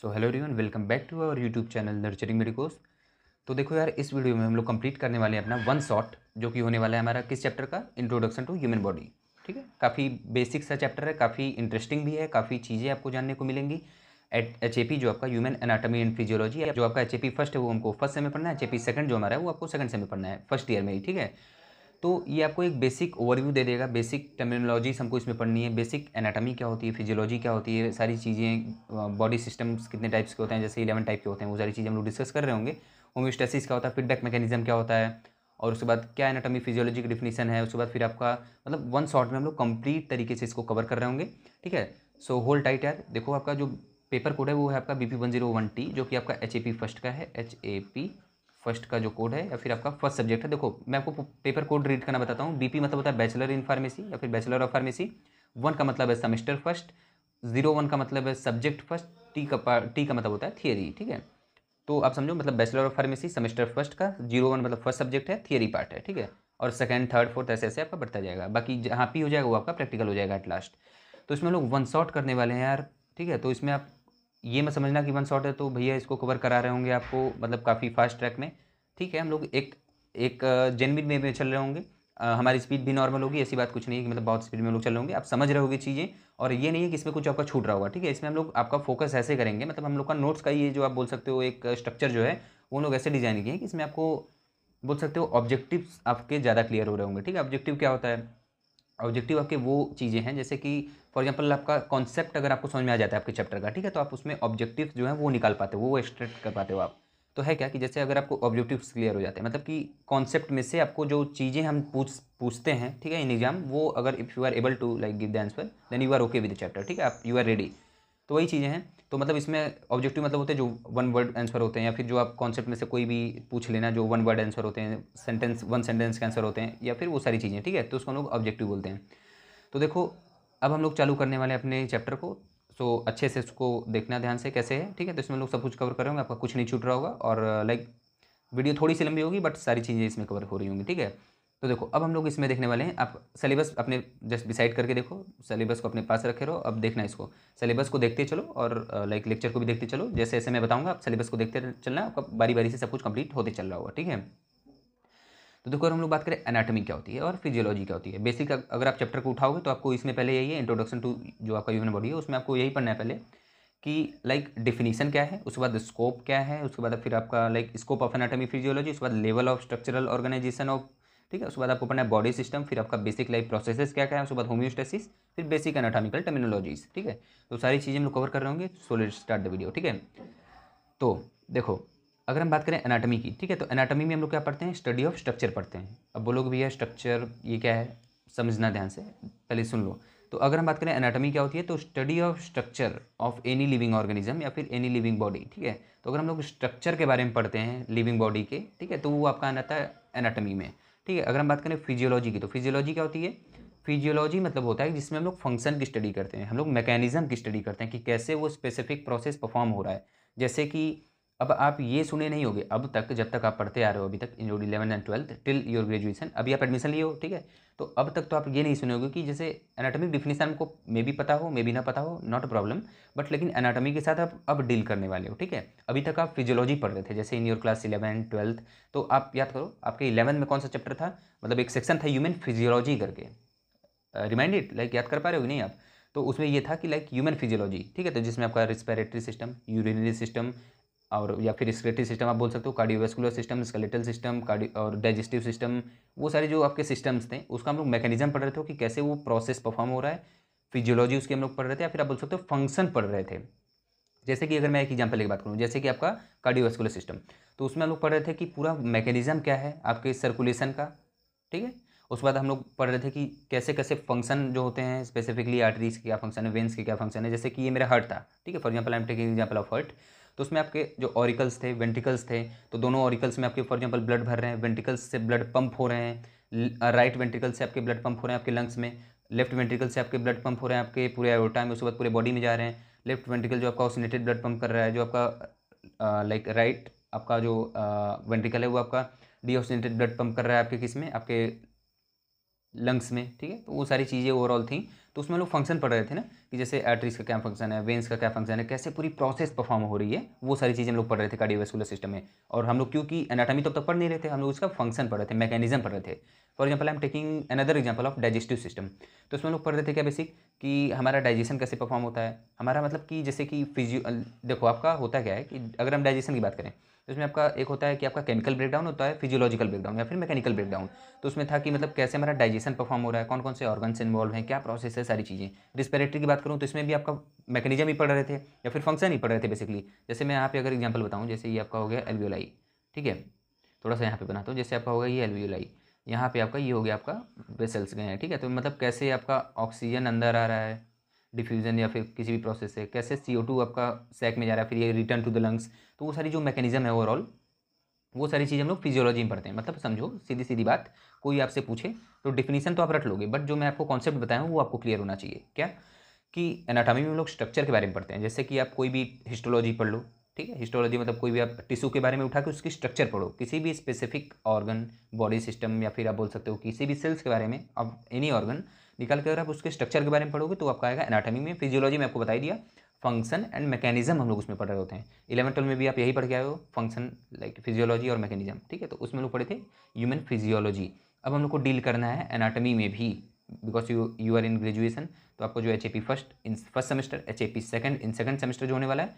So hello everyone, welcome back to our YouTube channel nurturing medicos. तो देखो यार, इस वीडियो में हम लोग कंप्लीट करने वाले हैं अपना वन शॉट, जो कि होने वाला है हमारा किस चैप्टर का, इंट्रोडक्शन टू ह्यूमन बॉडी। ठीक है, काफ़ी बेसिक सा चैप्टर है, काफ़ी इंटरेस्टिंग भी है, काफ़ी चीज़ें आपको जानने को मिलेंगी। एच जो आपका ह्यूमन एनाटॉमी एंड फिजियोलॉजी, जो आपका एच फर्स्ट है वो हमको फर्स्ट सेम में पढ़ना है, एच सेकंड जो हमारा है वो आपको सेकंड सेम में पढ़ना है, फर्स्ट ईयर में ही। ठीक है, तो ये आपको एक बेसिक ओवरव्यू दे देगा, बेसिक टर्मिनोलॉजीज हमको इसमें पढ़नी है, बेसिक एनाटॉमी क्या होती है, फिजियोलॉजी क्या होती है, सारी चीज़ें, बॉडी सिस्टम्स कितने टाइप्स के होते हैं, जैसे 11 टाइप के होते हैं, वो सारी चीज़ें हम लोग डिस्कस कर रहे होंगे। होम्योस्टेसिस क्या होता है, फीडबैक मैकेनिज्म क्या होता है, और उसके बाद क्या एनाटॉमी फिजियोलॉजी की डिफिनीशन है, उसके बाद फिर आपका मतलब वन शॉट में हम लोग कंप्लीट तरीके से इसको कवर कर रहे होंगे। ठीक है, सो होल टाइट यार। देखो आपका जो पेपर कोड है वो है आपका BP101T, जो कि आपका एच फर्स्ट का है, एच फर्स्ट का जो कोड है, या फिर आपका फर्स्ट सब्जेक्ट है। देखो मैं आपको पेपर कोड रीड करना बताता हूँ। BP मतलब होता है बैचलर इन फार्मेसी या फिर बैचलर ऑफ फार्मेसी। 1 का मतलब है सेमेस्टर फर्स्ट। 01 का मतलब है सब्जेक्ट फर्स्ट। टी का मतलब होता है थियरी। ठीक है, तो आप समझो, मतलब bachelor of pharmacy semester first का 01 मतलब फर्स्ट सब्जेक्ट है, थियरी पार्ट है। ठीक है, और सेकंड थर्ड फोर्थ ऐसे ऐसे आपका बढ़ता जाएगा। बाकी जहाँ पी हो जाएगा वो आपका प्रैक्टिकल हो जाएगा एट लास्ट। तो इसमें हम लोग वन शॉट करने वाले हैं यार। ठीक है, तो इसमें आप ये मत समझना कि वन शॉट है तो भैया इसको कवर करा रहे होंगे आपको, मतलब काफ़ी फास्ट ट्रैक में। ठीक है, हम लोग एक एक जेनविन वे में चल रहे होंगे। हमारी स्पीड भी नॉर्मल होगी, ऐसी बात कुछ नहीं है कि मतलब बहुत स्पीड में हम लोग चल रहे होंगे, आप समझ रहे होगे चीज़ें। और ये नहीं है कि इसमें कुछ आपका छूट रहा होगा। ठीक है, इसमें हम लोग आपका फोकस ऐसे करेंगे, मतलब हम लोग का नोट्स का ये जो आप बोल सकते हो एक स्ट्रक्चर जो है, वो लोग ऐसे डिजाइन किए हैं कि इसमें आपको बोल सकते हो ऑब्जेक्टिव्स आपके ज़्यादा क्लियर हो रहे होंगे। ठीक है, ऑब्जेक्टिव क्या होता है? ऑब्जेक्टिव आपके वो चीज़ें हैं जैसे कि फॉर एग्जांपल आपका कॉन्सेप्ट अगर आपको समझ में आ जाता है आपके चैप्टर का, ठीक है, तो आप उसमें ऑब्जेक्टिव्स जो है वो निकाल पाते हो, वो एक्सट्रैक्ट कर पाते हो आप। तो है क्या कि जैसे अगर आपको ऑब्जेक्टिव्स क्लियर हो जाते हैं, मतलब कि कॉन्सेप्ट में से आपको जो चीज़ें हम पूछते हैं, ठीक है, इन एग्जाम, वो अगर if you are able to like give the answer, then you are okay with the chapter. ठीक है, आप यू आर रेडी। तो वही चीज़ें हैं। तो मतलब इसमें ऑब्जेक्टिव मतलब होते हैं जो वन वर्ड आंसर होते हैं, या फिर जो आप कॉन्सेप्ट में से कोई भी पूछ लेना जो वन वर्ड आंसर होते हैं, सेंटेंस वन सेंटेंस के आंसर होते हैं, या फिर वो सारी चीज़ें। ठीक है, तो उसको हम लोग ऑब्जेक्टिव बोलते हैं। तो देखो, अब हम लोग चालू करने वाले हैं अपने चैप्टर को। सो अच्छे से उसको देखना ध्यान से कैसे है। ठीक है, तो इसमें हम लोग सब कुछ कवर करेंगे, आपका कुछ नहीं छूट रहा होगा। और लाइक वीडियो थोड़ी सी लंबी होगी बट सारी चीज़ें इसमें कवर हो रही होंगी। ठीक है, तो देखो अब हम लोग इसमें देखने वाले हैं, आप सिलेबस अपने जस्ट डिसाइड करके देखो, सिलेबस को अपने पास रखे रहो। अब देखना इसको, सिलेबस को देखते चलो और लाइक लेक्चर को भी देखते चलो, जैसे जैसे मैं बताऊंगा आप सिलेबस को देखते चलना, आपका बारी बारी से सब कुछ कंप्लीट होते चल रहा होगा। ठीक है, तो देखो अगर हम लोग बात करें एनाटॉमी क्या होती है और फिजियोलॉजी क्या होती है, बेसिक अगर आप चैप्टर को उठाओगे तो आपको इसमें पहले यही है, इंट्रोडक्शन टू जो आपका ह्यूमन बॉडी है, उसमें आपको यही पढ़ना है पहले कि लाइक डिफिनीशन क्या है, उसके बाद स्कोप क्या है, उसके बाद फिर आपका like scope of anatomy physiology, उसके बाद level of structural organization of, ठीक है, उसके बाद आपको पढ़ना है बॉडी सिस्टम, फिर आपका बेसिक लाइफ प्रोसेसेस क्या क्या है, उसके बाद होम्योस्टेसिस, फिर बेसिक एनाटॉमिकल टर्मिनोलॉजीज। ठीक है, तो सारी चीज़ें हम लोग कवर कर रहे होंगे। So let's start the video. ठीक है, तो देखो अगर हम बात करें एनाटॉमी की, ठीक है, तो एनाटॉमी में हम लोग क्या पढ़ते हैं, स्टडी ऑफ स्ट्रक्चर पढ़ते हैं। अब बोलोगे भैया स्ट्रक्चर ये क्या है, समझना ध्यान से, पहले सुन लो। तो अगर हम बात करें एनाटॉमी क्या होती है, तो study of structure of any living organism या फिर एनी लिविंग बॉडी। ठीक है, तो अगर हम लोग स्ट्रक्चर के बारे में पढ़ते हैं लिविंग बॉडी के, ठीक है, तो वो आपका आता है एनाटॉमी में। ठीक है, अगर हम बात करें फिजियोलॉजी की, तो फिजियोलॉजी क्या होती है, फिजियोलॉजी मतलब होता है जिसमें हम लोग फंक्शन की स्टडी करते हैं, हम लोग मैकेनिज्म की स्टडी करते हैं कि कैसे वो स्पेसिफिक प्रोसेस परफॉर्म हो रहा है। जैसे कि अब आप ये सुने नहीं होगे अब तक, जब तक आप पढ़ते आ रहे हो अभी तक in your 11 and 12 till your graduation, अभी आप एडमिशन लिए हो। ठीक है, तो अब तक तो आप ये नहीं सुने होगे कि जैसे एनाटॉमिक डिफिनीशन हमको मे भी पता हो मे भी ना पता हो, नॉट अ प्रॉब्लम, बट लेकिन एनाटॉमी के साथ आप अब डील करने वाले हो। ठीक है, अभी तक आप फिजियोलॉजी पढ़ रहे थे जैसे इन योर क्लास 11 12, तो आप याद करो आपके 11 में कौन सा चैप्टर था, मतलब एक सेक्शन था ह्यूमन फिजियोलॉजी करके, रिमाइंडेड लाइक याद कर पा रहे हो कि नहीं आप? तो उसमें ये था कि लाइक ह्यूमन फिजियोलॉजी, ठीक है, तो जिसमें आपका रिस्पिरेटरी सिस्टम, यूरिनरी सिस्टम, और या फिर रिस्पिरेटरी सिस्टम आप बोल सकते हो, cardiovascular system, skeletal system, cardio और डाइजेस्टिव सिस्टम, वो सारे जो आपके सिस्टम्स थे उसका हम लोग मैकेनिज्म पढ़ रहे थे कि कैसे वो प्रोसेस परफॉर्म हो रहा है। फिजियोलॉजी उसकी हम लोग पढ़ रहे थे, या फिर आप बोल सकते हो फंक्शन पढ़ रहे थे। जैसे कि अगर मैं एक एग्जाम्पल की बात करूँ, जैसे कि आपका कार्डियोवैस्कुलर सिस्टम, तो उसमें हम लोग पढ़ रहे थे कि पूरा मैकेनिज्म क्या है आपके सर्कुलेशन का। ठीक है, उसके बाद हम लोग पढ़ रहे थे कि कैसे कैसे फंक्शन जो होते हैं, स्पेसिफिकली आर्टरीज के क्या फंक्शन है, वेन्स के क्या फंक्शन है। जैसे कि ये मेरा हार्ट था, ठीक है, for example I am taking example of heart, तो उसमें आपके जो ऑरिकल्स थे, वेंट्रिकल्स थे, तो दोनों ऑरिकल्स में आपके फॉर एग्जाम्पल ब्लड भर रहे हैं, वेंट्रिकल्स से ब्लड पंप हो रहे हैं, राइट वेंट्रिकल से आपके ब्लड पंप हो रहे हैं आपके लंग्स में, लेफ्ट वेंट्रिकल से आपके ब्लड पंप हो रहे हैं आपके पूरे एओर्टा में, उसके बाद पूरे बॉडी में जा रहे हैं। लेफ्ट वेंट्रिकल जो आपका ऑसिनेटेड ब्लड पंप कर रहा है, जो आपका लाइक राइट आपका जो वेंट्रिकल है वो आपका डीऑक्सीनेटेड ब्लड पंप कर रहा है आपके किस में, आपके लंग्स में। ठीक है, तो वो सारी चीज़ें ओवरऑल थी। तो उसमें लोग फंक्शन पढ़ रहे थे ना, कि जैसे आर्टरीज का क्या फंक्शन है, वेन्स का क्या फंक्शन है, कैसे पूरी प्रोसेस परफॉर्म हो रही है, वो सारी चीज़ें हम लोग पढ़ रहे थे कार्डियोवैस्कुलर सिस्टम में। और हम लोग क्योंकि एनाटॉमी तो तब तक पढ़ नहीं रहे थे, हम लोग उसका फंक्शन पढ़ रहे थे, मैकेनिज्म पढ़ रहे थे। For example I am taking another example of digestive system. तो उसमें लोग पढ़ रहे थे क्या बेसिक, कि हमारा डाइजेशन कैसे परफॉर्म होता है, हमारा मतलब कि जैसे कि देखो आपका होता क्या है कि अगर हम डाइजेशन की बात करें तो इसमें आपका एक होता है कि आपका केमिकल ब्रेकडाउन होता है, फिजियोलॉजिकल ब्रेकडाउन या फिर मैकेनिकल ब्रेकडाउन। तो उसमें था कि मतलब कैसे हमारा डाइजेशन परफॉर्म हो रहा है, कौन कौन से ऑर्गन्स इन्वॉल्व हैं, क्या प्रोसेस है, सारी चीज़ें। रिस्पिरेटरी की बात करूँ तो इसमें भी आपका मैकेनिज्म ही पढ़ रहे थे या फिर फंक्शन ही पढ़ रहे थे बेसिकली। जैसे मैं यहाँ पे अगर एग्जाम्पल बताऊँ, जैसे ये आपका हो गया एल्वियोलाई, ठीक है, थोड़ा सा यहाँ पे बनाता हूँ, जैसे आपका होगा ये एल्वियोलाई, यहाँ पे आपका ये हो गया आपका वेसल्स गए हैं, ठीक है। तो मतलब कैसे आपका ऑक्सीजन अंदर आ रहा है डिफ्यूज़न या फिर किसी भी प्रोसेस से, कैसे CO2 आपका सैक में जा रहा है, फिर ये रिटर्न टू द लंग्स। तो वो सारी जो मैकेनिज्म है ओवरऑल, वो सारी चीज़ हम लोग फिजियोलॉजी में पढ़ते हैं। मतलब समझो सीधी सीधी बात, कोई आपसे पूछे तो डिफिनीशन तो आप रट लोगे, बट जो मैं आपको कॉन्सेप्ट बताया हूँ वो आपको क्लियर होना चाहिए। क्या कि एनाटॉमी में हम लोग स्ट्रक्चर के बारे में पढ़ते हैं। जैसे कि आप कोई भी हिस्टोलॉजी पढ़ लो, ठीक है, हिस्टोलॉजी मतलब कोई भी आप टिश्यू के बारे में उठा के उसकी स्ट्रक्चर पढ़ो, किसी भी स्पेसिफिक ऑर्गन, बॉडी सिस्टम या फिर आप बोल सकते हो किसी भी सेल्स के बारे में, अब एनी ऑर्गन निकाल के अगर आप उसके स्ट्रक्चर के बारे में पढ़ोगे तो आपका आएगा एनाटॉमी में। फिजियोलॉजी में आपको बता ही दिया, फंक्शन एंड मैकेनिज्म हम लोग उसमें पढ़ रहे होते हैं। 11th 12 में भी आप यही पढ़ के आए हो, फंक्शन लाइक फिजियोलॉजी और मैकेनिज्म, ठीक है। तो उसमें लोग पढ़े थे ह्यूमन फिजियोलॉजी। अब हम लोग को डील करना है एनाटॉमी में भी, because you are in graduation. तो आपको जो HAP first semester, HAP second in second semester जो होने वाला है,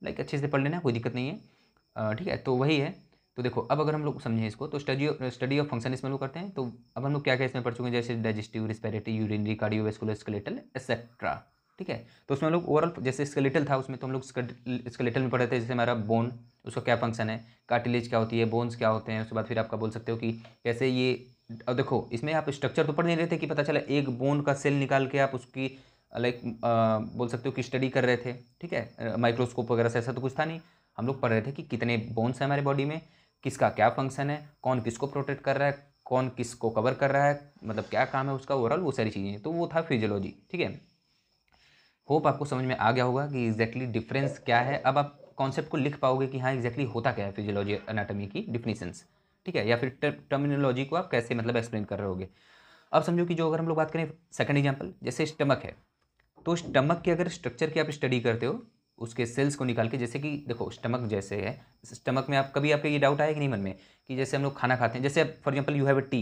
लाइक अच्छे से पढ़ लेना, कोई दिक्कत नहीं है, ठीक है। तो वही है। तो देखो अब अगर हम लोग समझें इसको, तो स्टडी ऑफ फंक्शन इसमें लोग करते हैं। तो अब हम लोग क्या क्या इसमें पढ़ चुके हैं, जैसे digestive, respiratory, urinary, cardiovascular, skeletal etcetera, ठीक है। तो उसमें हम लोग ओवरऑल जैसे स्केलेटल था उसमें तो हम लोग स्केलेटल में पढ़े थे, जैसे हमारा बोन, उसका क्या फंक्शन है, कार्टिलेज क्या होती है, बोन्स क्या होते हैं। उसके बाद फिर आपका बोल सकते हो कि कैसे ये, अब देखो इसमें आप स्ट्रक्चर तो पढ़ नहीं रहे थे कि पता चला एक बोन का सेल निकाल के आप उसकी लाइक बोल सकते हो कि स्टडी कर रहे थे, ठीक है, माइक्रोस्कोप वगैरह से, ऐसा तो कुछ था नहीं। हम लोग पढ़ रहे थे कि कितने बोन्स हैं हमारे बॉडी में, किसका क्या फंक्शन है, कौन किसको प्रोटेक्ट कर रहा है, कौन किसको कवर कर रहा है, मतलब क्या काम है उसका ओवरऑल, वो सारी चीज़ें। तो वो था फिजियोलॉजी, ठीक है। होप आपको समझ में आ गया होगा कि एग्जैक्टली डिफरेंस क्या है। अब आप कॉन्सेप्ट को लिख पाओगे कि हाँ एग्जैक्टली होता क्या है फिजियोलॉजी एनाटॉमी की डिफिनीशंस, ठीक है, या फिर टर्मिनोलॉजी को आप कैसे मतलब एक्सप्लेन कर रहे होगे। अब समझो कि जो अगर हम लोग बात करें सेकंड एग्जांपल, जैसे स्टमक है, तो स्टमक के अगर स्ट्रक्चर की आप स्टडी करते हो, उसके सेल्स को निकाल के, जैसे कि देखो स्टमक जैसे है, स्टमक में आप कभी आपके ये डाउट आया कि नहीं मन में, कि जैसे हम लोग खाना खाते हैं, जैसे for example you have a T,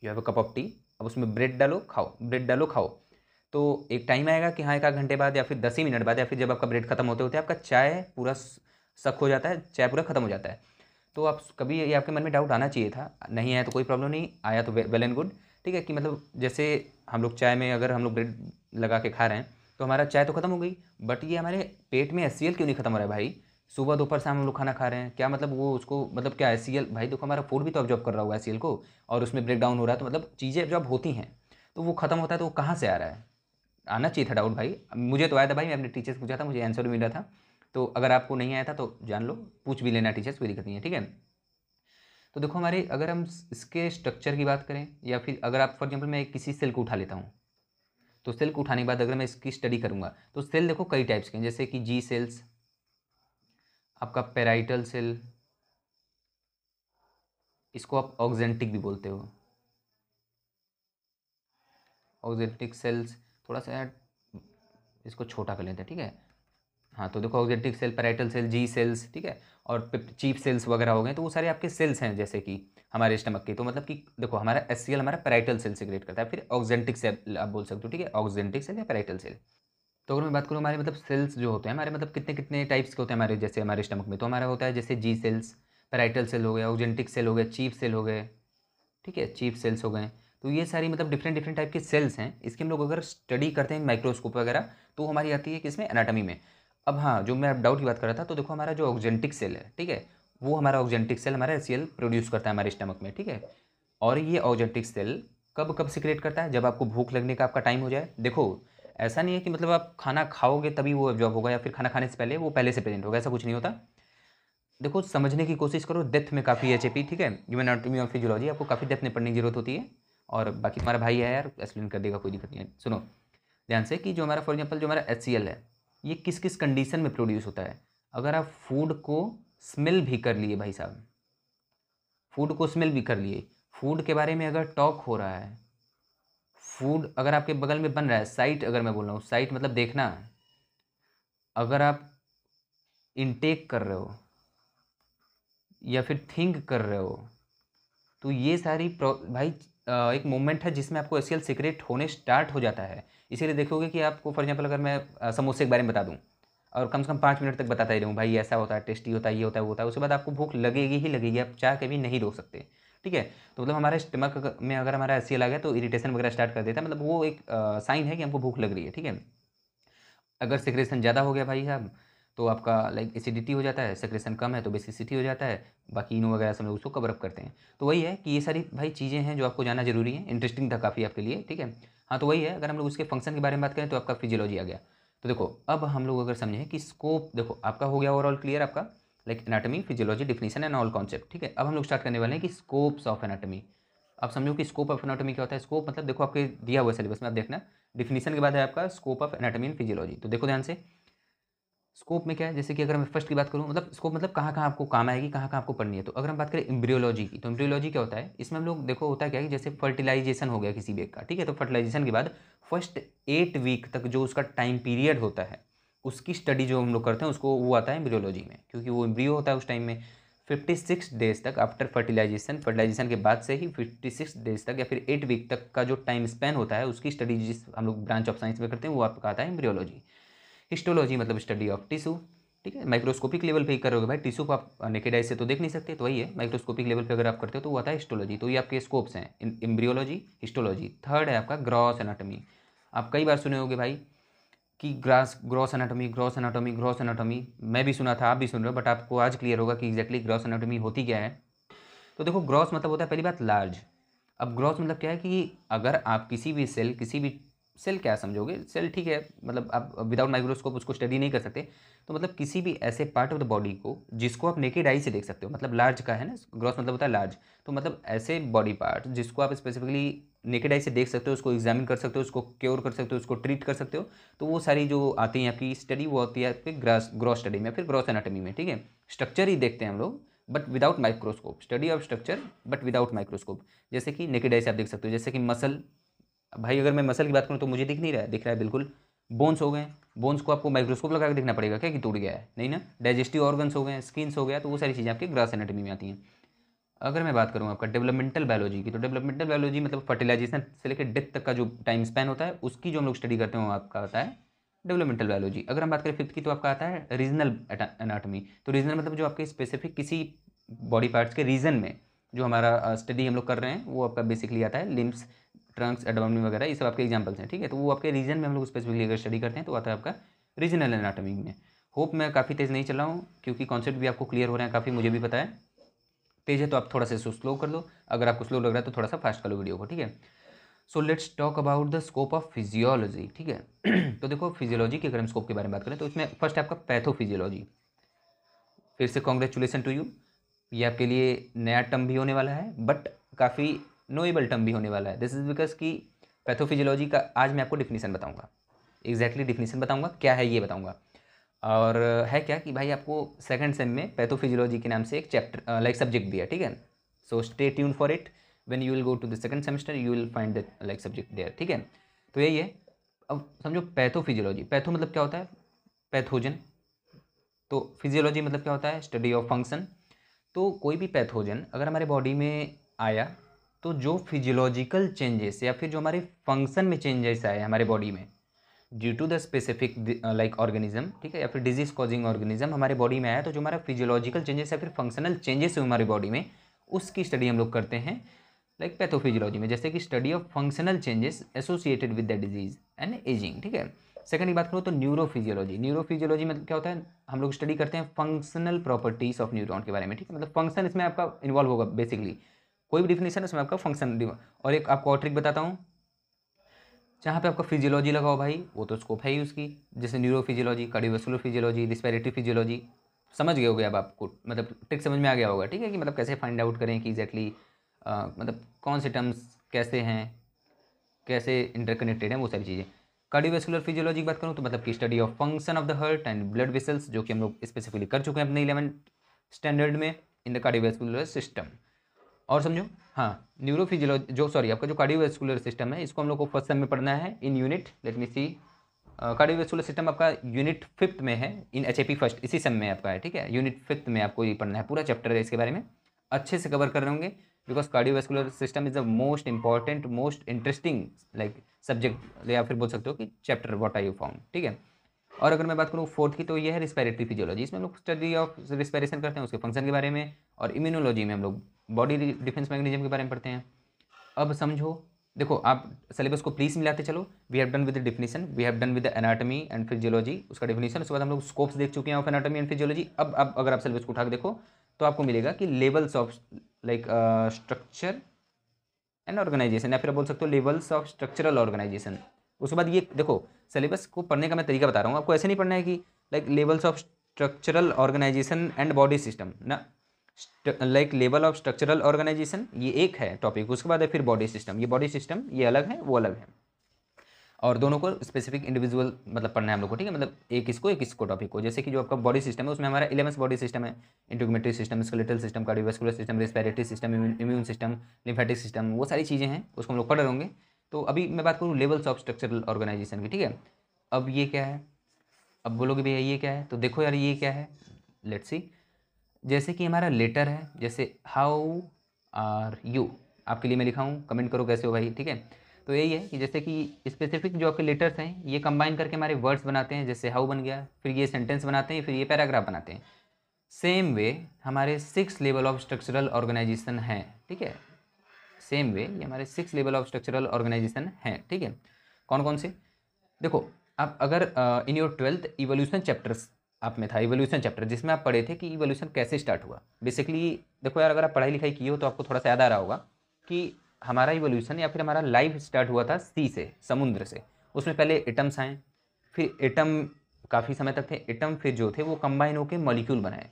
you have a cup of T, अब उसमें ब्रेड डालो खाओ, ब्रेड डालो खाओ। तो एक टाइम आएगा कि हाँ एक आध घंटे बाद या फिर 10 ही मिनट बाद या फिर जब आपका ब्रेड खत्म होते होते आपका चाय पूरा सक हो जाता है, चाय पूरा खत्म हो जाता है। तो आप कभी ये आपके मन में डाउट आना चाहिए था, नहीं आया तो कोई प्रॉब्लम नहीं, आया तो वेल एंड गुड, ठीक है। कि मतलब जैसे हम लोग चाय में अगर हम लोग ब्रेड लगा के खा रहे हैं तो हमारा चाय तो खत्म हो गई, बट ये हमारे पेट में HCl क्यों नहीं खत्म हो रहा है भाई। सुबह दोपहर शाम हम लोग खाना खा रहे हैं, क्या मतलब वो उसको मतलब क्या HCl, भाई देखो हमारा फूड भी तो ऑब्जॉर्ब कर रहा होगा HCl को, और उसमें ब्रेक डाउन हो रहा है, तो मतलब चीज़ें जब होती हैं तो वो खत्म होता है, तो वो कहाँ से आ रहा है। आना चाहिए था डाउट भाई, मुझे तो आया था भाई, मैं अपने टीचर से पूछा था, मुझे आंसर भी मिला था। तो अगर आपको नहीं आया था तो जान लो, पूछ भी लेना टीचर से, कोई दिक्कत नहीं है, ठीक है। तो देखो हमारे अगर हम इसके स्ट्रक्चर की बात करें, या फिर अगर आप फॉर एग्जाम्पल मैं किसी सेल को उठा लेता हूँ, तो सेल को उठाने के बाद अगर मैं इसकी स्टडी करूँगा तो सेल देखो कई टाइप्स के हैं, जैसे कि जी सेल्स, आपका पेराइटल सेल, इसको आप ऑक्जेंटिक भी बोलते हो, ऑक्जेंटिक सेल्स, थोड़ा सा यार इसको छोटा कर लेते हैं, ठीक है। हाँ तो देखो ऑक्जेंटिक सेल, पैराइटल सेल, जी सेल्स, ठीक है, और चीफ सेल्स वगैरह हो गए, तो वो सारे आपके सेल्स हैं जैसे कि हमारे स्टमक के। तो मतलब कि देखो हमारा HCl हमारा पैराइटल सेल से क्रिएट करता है, फिर ऑक्जेंटिक सेल आप बोल सकते हो, ठीक है, ऑक्जेंटिक सेल या पैराइटल सेल। तो अगर मैं बात करूँ हमारे मतलब सेल्स जो होते हैं हमारे, मतलब कितने कितने टाइप्स के होते हैं हमारे, जैसे हमारे स्टमक में तो हमारा होता है जैसे जी सेल्स, पैराइटल सेल हो गया, ऑक्जेंटिक सेल हो गया, चीफ सेल हो गए, ठीक है, चीफ सेल्स हो गए। तो ये सारी मतलब डिफरेंट डिफरेंट टाइप के सेल्स हैं, इसकी हम लोग अगर स्टडी करते हैं माइक्रोस्कोप वगैरह, तो हमारी आती है किसमें, एनाटॉमी में। अब हाँ जो मैं डाउट की बात कर रहा था, तो देखो हमारा जो ऑक्जेंटिक सेल है, ठीक है, वो हमारा ऑक्जेंटिक सेल हमारा HCl प्रोड्यूस करता है हमारे स्टमक में, ठीक है। और ये ऑक्जेंटिक सेल कब कब सिक्रेट करता है, जब आपको भूख लगने का आपका टाइम हो जाए। देखो ऐसा नहीं है कि मतलब आप खाना खाओगे तभी वो एब्जॉर्ब होगा, या फिर खाना खाने से पहले वो पहले से प्रेजेंट होगा, ऐसा कुछ नहीं होता। देखो समझने की कोशिश करो, डेप्थ में काफ़ी HAP, ठीक है, ह्यूमन एनाटॉमी और फिजियोलॉजी आपको काफ़ी डेप्थ में पढ़ने की जरूरत होती है। और बाकी तुम्हारा भाई है यार, एक्सप्लेन कर देगा, कोई दिक्कत नहीं है। सुनो ध्यान से कि जो हमारा फॉर एग्जाम्पल जो हमारा HCl है, ये किस किस कंडीशन में प्रोड्यूस होता है। अगर आप फूड को स्मेल भी कर लिए भाई साहब, फूड को स्मेल भी कर लिए, फूड के बारे में अगर टॉक हो रहा है, फूड अगर आपके बगल में बन रहा है, साइट अगर मैं बोल रहा हूँ, साइट मतलब देखना, अगर आप इनटेक कर रहे हो या फिर थिंक कर रहे हो, तो ये सारी भाई एक मोमेंट है जिसमें आपको एसीएल सीक्रेट होने स्टार्ट हो जाता है। इसीलिए देखोगे कि आपको फॉर एग्जाम्पल अगर मैं समोसे के बारे में बता दूँ और कम से कम 5 मिनट तक बताता ही रहूँ, भाई ऐसा होता है, टेस्टी होता है, ये होता है, वो होता है, उसके बाद आपको भूख लगेगी ही लगेगी, आप चाह के भी नहीं रोक सकते। ठीक है, तो मतलब हमारे स्टमक में अगर हमारा एसीएल आ गया तो इरिटेशन वगैरह स्टार्ट कर देता है, मतलब वो एक साइन है कि हमको भूख लग रही है। ठीक है, अगर सेक्रेशन ज़्यादा हो गया भाई साहब तो आपका लाइक एसिडिटी हो जाता है, सेक्रेशन कम है तो बेसिसिटी हो जाता है, बाकी इनो वगैरह सब लोग उसको कवर अप करते हैं। तो वही है कि ये सारी भाई चीज़ें हैं जो आपको जानना जरूरी है, इंटरेस्टिंग था काफ़ी आपके लिए। ठीक है, हाँ तो वही है, अगर हम लोग उसके फंक्शन के बारे में बात करें तो आपका फिजियोलॉजी आ गया। तो देखो अब हम लोग अगर समझें कि स्कोप, देखो आपका हो गया ओवरऑल क्लियर आपका, like anatomy, physiology, definition and all concept. ठीक है, अब हम लोग स्टार्ट करने वाले हैं कि स्कोप्स ऑफ एनाटॉमी। आप समझो कि स्कोप ऑफ एनाटॉमी क्या होता है। स्कोप मतलब देखो आपके दिया हुआ सिलेबस में आप देखना, डिफिनीशन के बाद है आपका scope of anatomy and physiology. तो देखो ध्यान से, स्कोप में क्या है, जैसे कि अगर मैं फर्स्ट की बात करूँ, मतलब स्कोप मतलब कहाँ कहाँ आपको काम आएगी, कहाँ कहाँ आपको पढ़नी है। तो अगर हम बात करें एम्ब्रियोलॉजी की, तो एम्ब्रियोलॉजी क्या होता है, इसमें हम लोग देखो होता है क्या है कि जैसे फर्टिलाइजेशन हो गया किसी भी एक का, ठीक है, तो फर्टिलाइजेशन के बाद फर्स्ट 8 वीक तक जो उसका टाइम पीरियड होता है, उसकी स्टडी जो हम लोग करते हैं उसको वो आता है एम्ब्रियोलॉजी में, क्योंकि वो एम्ब्रियो होता है उस टाइम में। 56 डेज तक आफ्टर फर्टिलाइजेशन के बाद से ही 56 डेज तक या फिर 8 वीक तक का जो टाइम स्पेन होता है, उसकी स्टडी जिस हम लोग ब्रांच ऑफ साइंस में करते हैं वो आपका आता है एम्ब्रियोलॉजी। हिस्टोलॉजी मतलब स्टडी ऑफ टिश्यू। ठीक है, माइक्रोस्कोपिक लेवल पे ही करोगे भाई, टिश्यू को आप नेकेड आई से तो देख नहीं सकते, तो वही है माइक्रोस्कोपिक लेवल पे अगर आप करते हो तो वो आता है हिस्टोलॉजी। तो ये आपके स्कोप्स हैं, एम्ब्रियोलॉजी, हिस्टोलॉजी। थर्ड है आपका ग्रॉस एनाटॉमी। आप कई बार सुने होगे भाई कि gross anatomy, gross anatomy, gross anatomy, मैं भी सुना था, आप भी सुन रहे हो, बट आपको आज क्लियर होगा कि एग्जैक्टली ग्रॉस एनाटॉमी होती क्या है। तो देखो ग्रॉस मतलब होता है पहली बात लार्ज। अब ग्रॉस मतलब क्या है कि अगर आप किसी भी सेल, किसी भी सेल क्या समझोगे, सेल ठीक है, मतलब आप विदाउट माइक्रोस्कोप उसको स्टडी नहीं कर सकते, तो मतलब किसी भी ऐसे पार्ट ऑफ द बॉडी को जिसको आप नेकेड आई से देख सकते हो, मतलब लार्ज का है ना, ग्रॉस मतलब होता है लार्ज। तो मतलब ऐसे बॉडी पार्ट जिसको आप स्पेसिफिकली नेकेड आई से देख सकते हो, उसको एग्जामिन कर सकते हो, उसको क्योर कर सकते हो, उसको ट्रीट कर सकते हो, तो वो सारी जो आती है आपकी स्टडी वो होती है आपकी ग्रॉस स्टडी में, फिर ग्रॉस एनाटॉमी में। ठीक है, स्ट्रक्चर ही देखते हैं हम लोग but without microscope, study of structure but without microscope. जैसे कि नेकेड आई से आप देख सकते हो, जैसे कि मसल, भाई अगर मैं मसल की बात करूँ तो मुझे दिख नहीं रहा है, दिख रहा है बिल्कुल। बोन्स हो गए, बोन्स को आपको माइक्रोस्कोप लगा के देखना पड़ेगा क्या कि टूट गया है, नहीं ना। डाइजेस्टिव ऑर्गन्स हो गए, स्किन्स हो गया, तो वो सारी चीज़ें आपके ग्रॉस एनाटॉमी में आती हैं। अगर मैं बात करूँ आपका डेवलपमेंटल बायोलॉजी की, तो डेवलपमेंटल बायोलॉजी मतलब फर्टिलाइजेशन से लेकर डेथ तक का जो टाइम स्पैन होता है उसकी जो हम लोग स्टडी करते हैं वो आपका आता है डेवलपमेंटल बायोलॉजी। अगर हम बात करें फिफ्थ की तो आपका आता है रीजनल एनाटॉमी। तो रीजनल मतलब जो आपके स्पेसिफिक किसी बॉडी पार्ट्स के रीजन में जो हमारा स्टडी हम लोग कर रहे हैं वो आपका बेसिकली आता है लिम्स, ट्रंक्स, एब्डोमेन वगैरह, ये सब आपके एग्जांपल्स हैं। ठीक है, तो वो आपके रीजन में हम लोग स्पेसिफिकली अगर स्टडी करते हैं तो आता है आपका रीजनल एनाटॉमी में। होप मैं काफ़ी तेज़ नहीं चल रहा हूँ क्योंकि कॉन्सेप्ट भी आपको क्लियर हो रहे हैं काफ़ी, मुझे भी पता है। तेज है तो आप थोड़ा सा इसको स्लो कर लो, अगर आपको स्लो लग रहा है तो थोड़ा सा फास्ट कर लो वीडियो को। ठीक है, so let's talk about the scope of physiology. ठीक है तो देखो फिजियोलॉजी के अगर हम स्कोप के बारे में बात करें तो इसमें फर्स्ट है आपका पैथोफिजियोलॉजी। फिर से कॉन्ग्रेचुलेसन टू यू, ये आपके लिए नया टर्म भी होने वाला है बट काफ़ी नोएबल टर्म भी होने वाला है। दिस इज बिकॉज कि पैथोफिजियोलॉजी का आज मैं आपको डिफिनीसन बताऊंगा, एग्जैक्टली डिफिनीसन बताऊंगा क्या है ये बताऊंगा। और है क्या कि भाई आपको सेकंड सेम में पैथोफिजियोलॉजी के नाम से एक चैप्टर लाइक सब्जेक्ट दिया, ठीक है। So stay tune for it, when you will go to the second semester you will find that like subject there. ठीक है, तो यही है। अब समझो पैथोफिजियोलॉजी, पैथो मतलब क्या होता है, पैथोजन। तो फिजियोलॉजी मतलब क्या होता है, स्टडी ऑफ फंक्शन। तो कोई भी पैथोजन अगर हमारे बॉडी में आया तो जो फिजियोलॉजिकल चेंजेस या फिर जो हमारे फंक्शन में चेंजेस आए हमारे बॉडी में due to the specific like organism, ठीक है, या फिर डिजीज कॉजिंग ऑर्गेनिज्म हमारे बॉडी में आया, तो जो हमारा फिजियोलॉजिकल चेंजेस या फिर फंक्शनल चेंजेस हुए हमारी बॉडी में उसकी स्टडी हम लोग करते हैं लाइक पैथोफिजियोलॉजी में, जैसे कि study of functional changes associated with the disease and ageing. ठीक है, सेकंड की बात करूँ तो न्यूरोफिजियोलॉजी। न्यूरोफिजियोलॉजी मतलब क्या होता है, हम लोग स्टडी करते हैं फंक्शनल प्रॉपर्टीज ऑफ न्यूरॉन के बारे में। ठीक है, मतलब फंक्शन इसमें आपका इन्वॉल्व होगा बेसिकली, कोई भी डिफिनेशन उसमें आपका फंक्शन। और एक आपको और ट्रिक बताता हूँ, जहाँ पे आपका फिजियोलॉजी लगा हो भाई वो तो स्कोप है ही उसकी, जैसे neurophysiology, cardiovascular physiology, respiratory physiology. समझ गए होगे अब आपको, मतलब ट्रिक समझ में आ गया होगा। ठीक है, कि मतलब कैसे फाइंड आउट करें कि एग्जैक्टली मतलब कौन से टर्म्स कैसे हैं, कैसे इंटरकनेक्टेड हैं, वो सारी चीज़ें। कार्डियोवैस्कुलर फिजियोलॉजी की बात करूँ तो मतलब की study of function of the heart and blood vessels, जो कि हम लोग स्पेसिफिकली कर चुके हैं अपने 11th स्टैंडर्ड में इन द कार्डियोवैस्कुलर सिस्टम। और समझो, हाँ, न्यूरोफिजियोलॉजी जो सॉरी आपका जो कार्डियोवैस्कुलर सिस्टम है, इसको हम लोग को फर्स्ट सेम में पढ़ना है in unit, let me see, cardiovascular system आपका यूनिट 5th में है, इन एचएपी फर्स्ट, इसी सेम में आपका है, ठीक है। यूनिट 5th में आपको ये पढ़ना है, पूरा चैप्टर है इसके बारे में, अच्छे से कवर कर रहे होंगे, because cardiovascular system is the most important most interesting like subject, या फिर बोल सकते हो कि chapter what I you found, ठीक है। और अगर मैं बात करूँ 4th की, तो ये है रिस्पिरेटरी फिजियोलॉजी, इसमें हम लोग स्टडी ऑफ रिस्पिरेशन करते हैं, उसके फंक्शन के बारे में, और इम्यूनोलॉजी में हम लोग बॉडी डिफेंस मैकेनिज्म के बारे में पढ़ते हैं। अब समझो, देखो आप सिलेबस को प्लीज मिलाते चलो। We have done with the definition, we have done with the anatomy and physiology, उसका डिफिनेशन, उसके बाद हम लोग स्कोप्स देख चुके हैं ऑफ एनाटॉमी एंड फिजियोलॉजी। अब अगर आप सिलेबस को उठा के देखो तो आपको मिलेगा कि levels of like structure and organization, या फिर आप बोल सकते हो लेवल्स ऑफ स्ट्रक्चरल ऑर्गेनाइजेशन। उसके बाद ये देखो, सिलेबस को पढ़ने का मैं तरीका बता रहा हूँ आपको, ऐसे नहीं पढ़ना है कि like levels of structural organization and body system ना, like level of structural organization ये एक है टॉपिक, उसके बाद है फिर बॉडी सिस्टम, ये बॉडी सिस्टम ये अलग है वो अलग है, और दोनों को स्पेसिफिक इंडिविजुअल मतलब पढ़ना है हम लोग को, ठीक है। मतलब एक इसको टॉपिक को, जैसे कि जो आपका बॉडी सिस्टम है उसमें हमारा 11 बॉडी सिस्टम है, integrated system, skeletal system, cardiovascular system, respiratory system, immune system, lymphatic system, वो सारी चीज़ें हैं, उसको हम लोग पढ़ रहे होंगे। तो अभी मैं बात करूँ लेवल्स ऑफ स्ट्रक्चरल ऑर्गेनाइजेशन की, ठीक है। अब ये क्या है, अब बोलोगे भैया ये क्या है, तो देखो यार ये क्या है, लेट्स सी। जैसे कि हमारा लेटर है, जैसे हाउ आर यू, आपके लिए मैं लिखा हूँ, कमेंट करो कैसे हो भाई, ठीक है। तो यही है कि जैसे कि स्पेसिफिक जो आपके लेटर्स हैं ये कंबाइन करके हमारे वर्ड्स बनाते हैं, जैसे हाउ बन गया, फिर ये सेंटेंस बनाते हैं, फिर ये पैराग्राफ बनाते हैं। सेम वे हमारे 6 लेवल ऑफ स्ट्रक्चरल ऑर्गेनाइजेशन हैं, ठीक है। सेम वे ये हमारे 6 लेवल ऑफ स्ट्रक्चरल ऑर्गेनाइजेशन हैं, ठीक है। कौन कौन से, देखो आप अगर in your 12th evolution chapters आप में था, इवोल्यूशन चैप्टर जिसमें आप पढ़े थे कि इवोल्यूशन कैसे स्टार्ट हुआ बेसिकली। देखो यार, अगर आप पढ़ाई लिखाई किए हो तो आपको थोड़ा सा याद आ रहा होगा कि हमारा इवोल्यूशन या फिर हमारा लाइफ स्टार्ट हुआ था सी से, समुद्र से। उसमें पहले एटम्स आए, फिर एटम काफ़ी समय तक थे, एटम फिर जो थे वो कंबाइन होकर मॉलिक्यूल बनाए,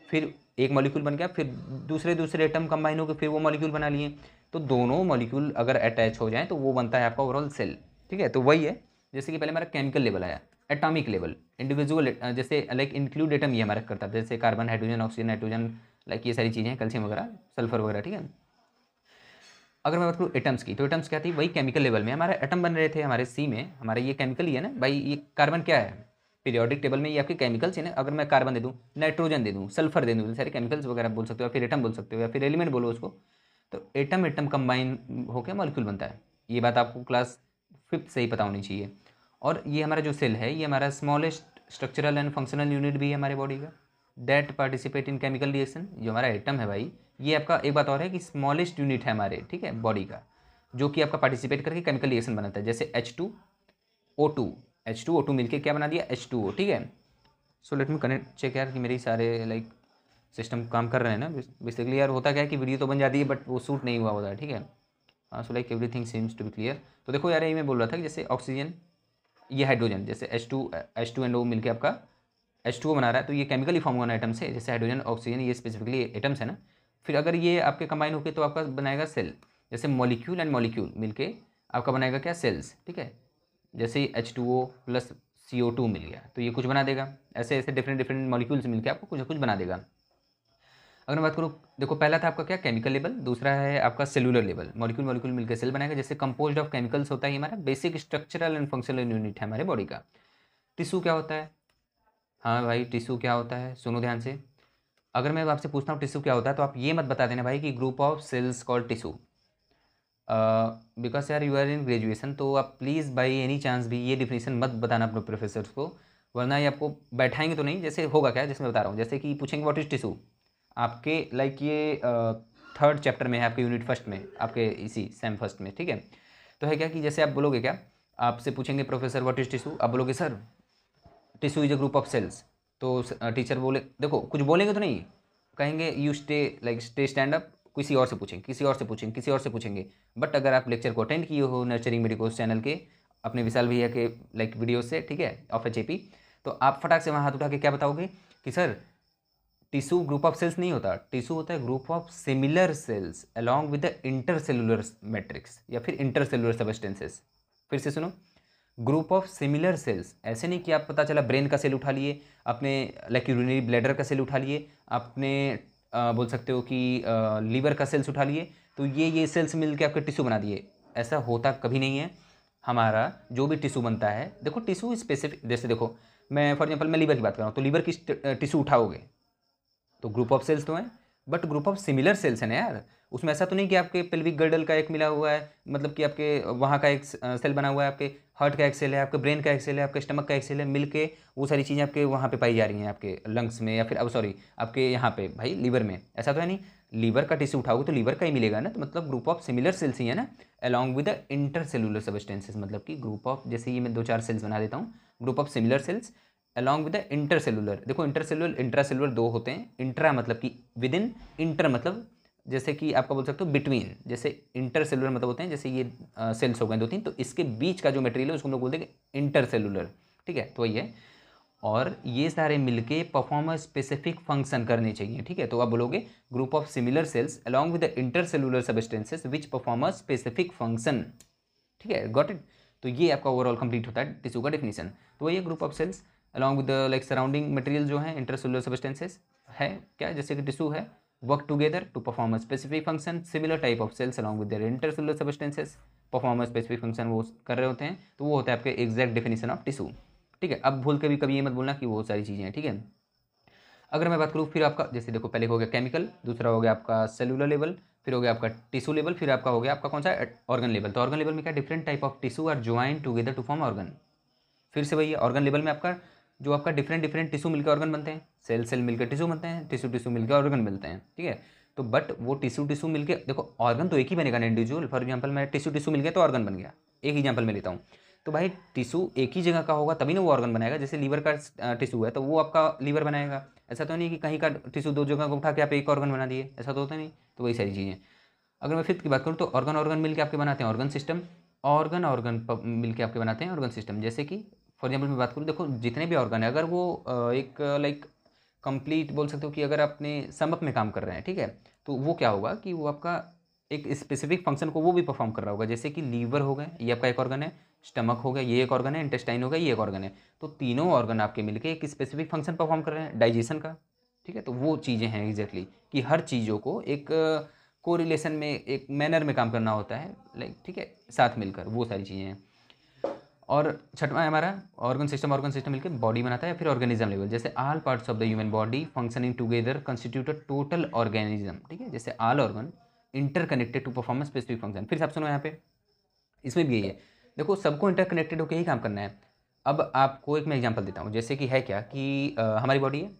फिर एक मॉलिक्यूल बन गया, फिर दूसरे दूसरे एटम कंबाइन होकर फिर वो मॉलिक्यूल बना लिए। तो दोनों मॉलिक्यूल अगर अटैच हो जाएं तो वो बनता है आपका ओवरऑल सेल, ठीक है। तो वही है, जैसे कि पहले हमारा केमिकल लेवल आया, एटॉमिक लेवल, इंडिविजुअल, जैसे लाइक इंक्लूड एटम ये हमारा करता है, जैसे carbon, hydrogen, oxygen, nitrogen, like ये सारी चीज़ें, कैल्शियम वगैरह, सल्फर वगैरह, ठीक है। अगर मैं बात करूँ एटम्स की, तो एटम्स क्या थी, वही केमिकल लेवल में हमारे एटम बन रहे थे हमारे सी में, हमारे ये केमिकल ही है ना भाई, ये कार्बन क्या है पीरियोडिक टेबल में, ये आपके केमिकल्स है ना। अगर मैं कार्बन दे दूँ, नाइट्रोजन दे दूँ, सल्फर दे दूँ, सारे केमिकल्स वगैरह बोल सकते हो, या फिर एटम बोल सकते हो, या फिर एलिमेंट बोलो उसको। तो एटम एटम कंबाइन होकर मॉलिक्यूल बनता है, ये बात आपको क्लास 5th से ही पता होनी चाहिए। और ये हमारा जो सेल है ये हमारा smallest structural and functional unit भी है हमारे बॉडी का, that participate in chemical reaction. जो हमारा एटम है भाई, ये आपका एक बात और है कि स्मॉलेस्ट यूनिट है हमारे, ठीक है, बॉडी का, जो कि आपका पार्टिसिपेट करके केमिकल रिएक्शन बनाता है, जैसे H2O2 मिलके क्या बना दिया, H2O, ठीक है। So let me connect check यार कि मेरी सारे लाइक सिस्टम काम कर रहे हैं ना। बेसिकली यार होता क्या है कि वीडियो तो बन जाती है बट वो शूट नहीं हुआ होता है, ठीक है। हाँ, so like everything seems to be clear. तो देखो यार, ये मैं बोल रहा था कि जैसे ऑक्सीजन, ये हाइड्रोजन, जैसे H2 एंड O मिलके आपका H2O बना रहा है, तो ये केमिकली फॉर्म हुआ ना एटम से, जैसे हाइड्रोजन, ऑक्सीजन, ये स्पेसिफिकली एटम्स है ना। फिर अगर ये आपके कंबाइन होकर तो आपका बनाएगा सेल, जैसे मॉलिक्यूल एंड मॉलिक्यूल मिलके आपका बनाएगा क्या, सेल्स, ठीक है। जैसे ही H2O प्लस CO2 मिल गया तो ये कुछ बना देगा, ऐसे ऐसे डिफरेंट डिफरेंट मॉलिक्यूल्स मिलके आपको कुछ ना कुछ बना देगा। अगर मैं बात करूँ, देखो पहला था आपका क्या, केमिकल लेवल, दूसरा है आपका सेलुलर लेवल, मॉलिक्यूल मॉलिक्यूल मिलकर सेल बनाएगा, जैसे कंपोज्ड ऑफ केमिकल्स होता है हमारा basic structural and functional unit है हमारे बॉडी का। टिश्यू क्या होता है, हाँ भाई टिश्यू क्या होता है, सुनो ध्यान से। अगर मैं आपसे पूछता हूँ टिश्यू क्या होता है, तो आप ये मत बता देना भाई कि group of cells called tissue, because यार यू आर इन ग्रेजुएशन, तो आप प्लीज़ बाई एनी चांस भी ये डिफिनेशन मत बताना अपने प्रोफेसर्स को, वरना ये आपको बैठाएंगे तो नहीं। जैसे होगा क्या, जैसे मैं बता रहा हूँ, जैसे कि पूछेंगे व्हाट इज टिश्यू, आपके लाइक ये 3rd चैप्टर में है आपके यूनिट 1st में, आपके इसी सेम 1st में, ठीक है। तो है क्या कि जैसे आप बोलोगे क्या, आपसे पूछेंगे प्रोफेसर व्हाट इज टिश्यू, आप बोलोगे sir tissue is a group of cells. तो टीचर बोले, देखो कुछ बोलेंगे तो नहीं, कहेंगे you stay like stay stand up, किसी और से पूछेंगे, किसी और से पूछेंगे, किसी और से पूछेंगे। बट अगर आप लेक्चर को अटेंड किए हो नर्चरिंग मेडिकोस चैनल के अपने विशाल भैया के लाइक वीडियो से, ठीक है, ऑफ HAP, तो आप फटाक से वहाँ हाथ उठा के क्या बताओगे कि sir tissue group of cells नहीं होता, टिश्यू होता है group of similar cells along with the intercellular matrix या फिर इंटरसेलुलर सबस्टेंसेस। फिर से सुनो, ग्रुप ऑफ सिमिलर सेल्स, ऐसे नहीं कि आप पता चला ब्रेन का सेल उठा लिए, अपने लाइक यूरिनरी ब्लैडर का सेल उठा लिए, अपने बोल सकते हो कि लीवर का सेल्स उठा लिए तो ये सेल्स मिल के आपके टिश्यू बना दिए, ऐसा होता कभी नहीं है। हमारा जो भी टिश्यू बनता है, देखो टिश्यू स्पेसिफिक, जैसे देखो मैं फॉर एग्जांपल मैं लीवर की बात कर रहा हूँ, तो लीवर की टिश्यू उठाओगे तो ग्रुप ऑफ सेल्स तो हैं, but group of similar sales हैं ना यार। उसमें ऐसा तो नहीं कि आपके पेल्विक गर्डल का एक मिला हुआ है, मतलब कि आपके वहाँ का एक सेल बना हुआ है, आपके हार्ट का एक सेल है, आपके ब्रेन का एक सेल है, आपके स्टमक का एक सेल है, मिलके वो सारी चीज़ें आपके वहाँ पे पाई जा रही हैं, आपके लंग्स में या फिर अब सॉरी आपके यहाँ पे भाई लीवर में। ऐसा तो है नहीं, लीवर का टिश्यू उठाओगे तो लीवर का ही मिलेगा ना, तो मतलब ग्रुप ऑफ सिमिलर सेल्स ही है ना, along with the inter cellular substances, मतलब कि ग्रुप ऑफ, जैसे ये मैं 2-4 सेल्स बना देता हूँ, group of similar cells along with the intercellular. देखो इंटरसेलुलर इंट्रासेलुलर दो होते हैं, इंट्रा मतलब कि विद इन, इंटर मतलब जैसे कि आपका बोल सकते हो बिटवीन, जैसे इंटरसेलुलर मतलब होते हैं जैसे ये सेल्स हो गए 2-3, तो इसके बीच का जो मटेरियल है उसको हम लोग बोलते हैं इंटरसेलुलर, ठीक है, तो वही है। और ये सारे मिलके परफॉर्म स्पेसिफिक फंक्शन करने चाहिए, ठीक है। तो आप बोलोगे group of similar cells along with the intercellular substances which perform a specific function, ठीक है, गॉट इट। तो ये आपका ओवरऑल कंप्लीट होता है टिश्यू का डेफिनेशन। तो वही है group of cells along with the like surrounding material जो है इंटरसेलुलर सबस्टेंसेस है क्या, जैसे कि टिश्यू है, work together to perform a specific function, similar type of cells along with their intercellular substances perform a specific function, वो कर रहे होते हैं, तो वो होता है आपके एग्जैक्ट डेफिनेशन ऑफ टिश्यू, ठीक है। अब भूल के भी कभी ये मत बोलना कि वो सारी चीज़ें हैं, ठीक है। अगर मैं बात करूँ फिर आपका, जैसे देखो पहले हो गया केमिकल, दूसरा हो गया आपका सेलुलर लेवल, फिर हो गया आपका टिश्यू लेवल, फिर आपका हो गया आपका कौन सा ऑर्गन लेवल। तो ऑर्गन लेवल में क्या, different type of tissue are join together to form organ. फिर से वही है, ऑर्गन लेवल में आपका जो आपका डिफरेंट डिफरेंट टिश्यू मिलकर ऑर्गन बनते हैं, सेल सेल मिलकर टिश्यू बनते हैं, टिश्यू टिश्यू मिलकर ऑर्गन मिलते हैं, ठीक है। तो बट वो टिश्यू टिश्यू मिलकर, देखो ऑर्गन तो एक ही बनेगा ना इंडिविजुअल, फॉर एग्जाम्पल मैं टिश्यू टिश्यू मिल गया तो ऑर्गन बन गया, एक एग्जाम्पल मैं लेता हूँ। तो भाई टिश्यू एक ही जगह का होगा तभी ना वो ऑर्गन बनाएगा, जैसे लीवर का टिश्यू है तो वो आपका लीवर बनाएगा, ऐसा तो नहीं कि कहीं का टिश्यू दो जगह को उठा के आप एक ऑर्गन बना दिए, ऐसा तो होता नहीं। तो वही सारी चीज़ें। अगर मैं फिफ्थ की बात करूँ तो ऑर्गन ऑर्गन मिलकर आपके बनाते हैं ऑर्गन सिस्टम, ऑर्गन ऑर्गन मिलकर आपके बनाते हैं ऑर्गन सिस्टम। जैसे कि फॉर एग्जाम्पल मैं बात करूँ, देखो जितने भी ऑर्गन है अगर वो एक लाइक कंप्लीट बोल सकते हो कि अगर अपने समअप में काम कर रहे हैं, ठीक है, तो वो क्या होगा कि वो आपका एक स्पेसिफिक फंक्शन को वो भी परफॉर्म कर रहा होगा। जैसे कि लीवर हो गए, ये आपका एक ऑर्गन है, स्टमक हो गया, ये एक ऑर्गन है, इंटेस्टाइन हो गया, ये एक ऑर्गन है। तो तीनों ऑर्गन आपके मिलकर एक स्पेसिफिक फंक्शन परफॉर्म कर रहे हैं डाइजेशन का, ठीक है। तो वो चीज़ें हैं एग्जैक्टली कि हर चीज़ों को एक कोरिलेशन में, एक मैनर में काम करना होता है, लाइक ठीक है, साथ मिलकर, वो सारी चीज़ें हैं। और छठवां है हमारा ऑर्गन सिस्टम मिलकर बॉडी बनाता है, फिर ऑर्गेनिज्म लेवल, जैसे all parts of the human body functioning together constitute a total organism, ठीक है, जैसे all organ interconnected to perform specific function. फिर से आप सुनो यहाँ पे, इसमें भी यही है, देखो सबको इंटरकनेक्टेड होकर ही काम करना है। अब आपको एक मैं एग्जांपल देता हूँ, जैसे कि है क्या कि हमारी बॉडी है,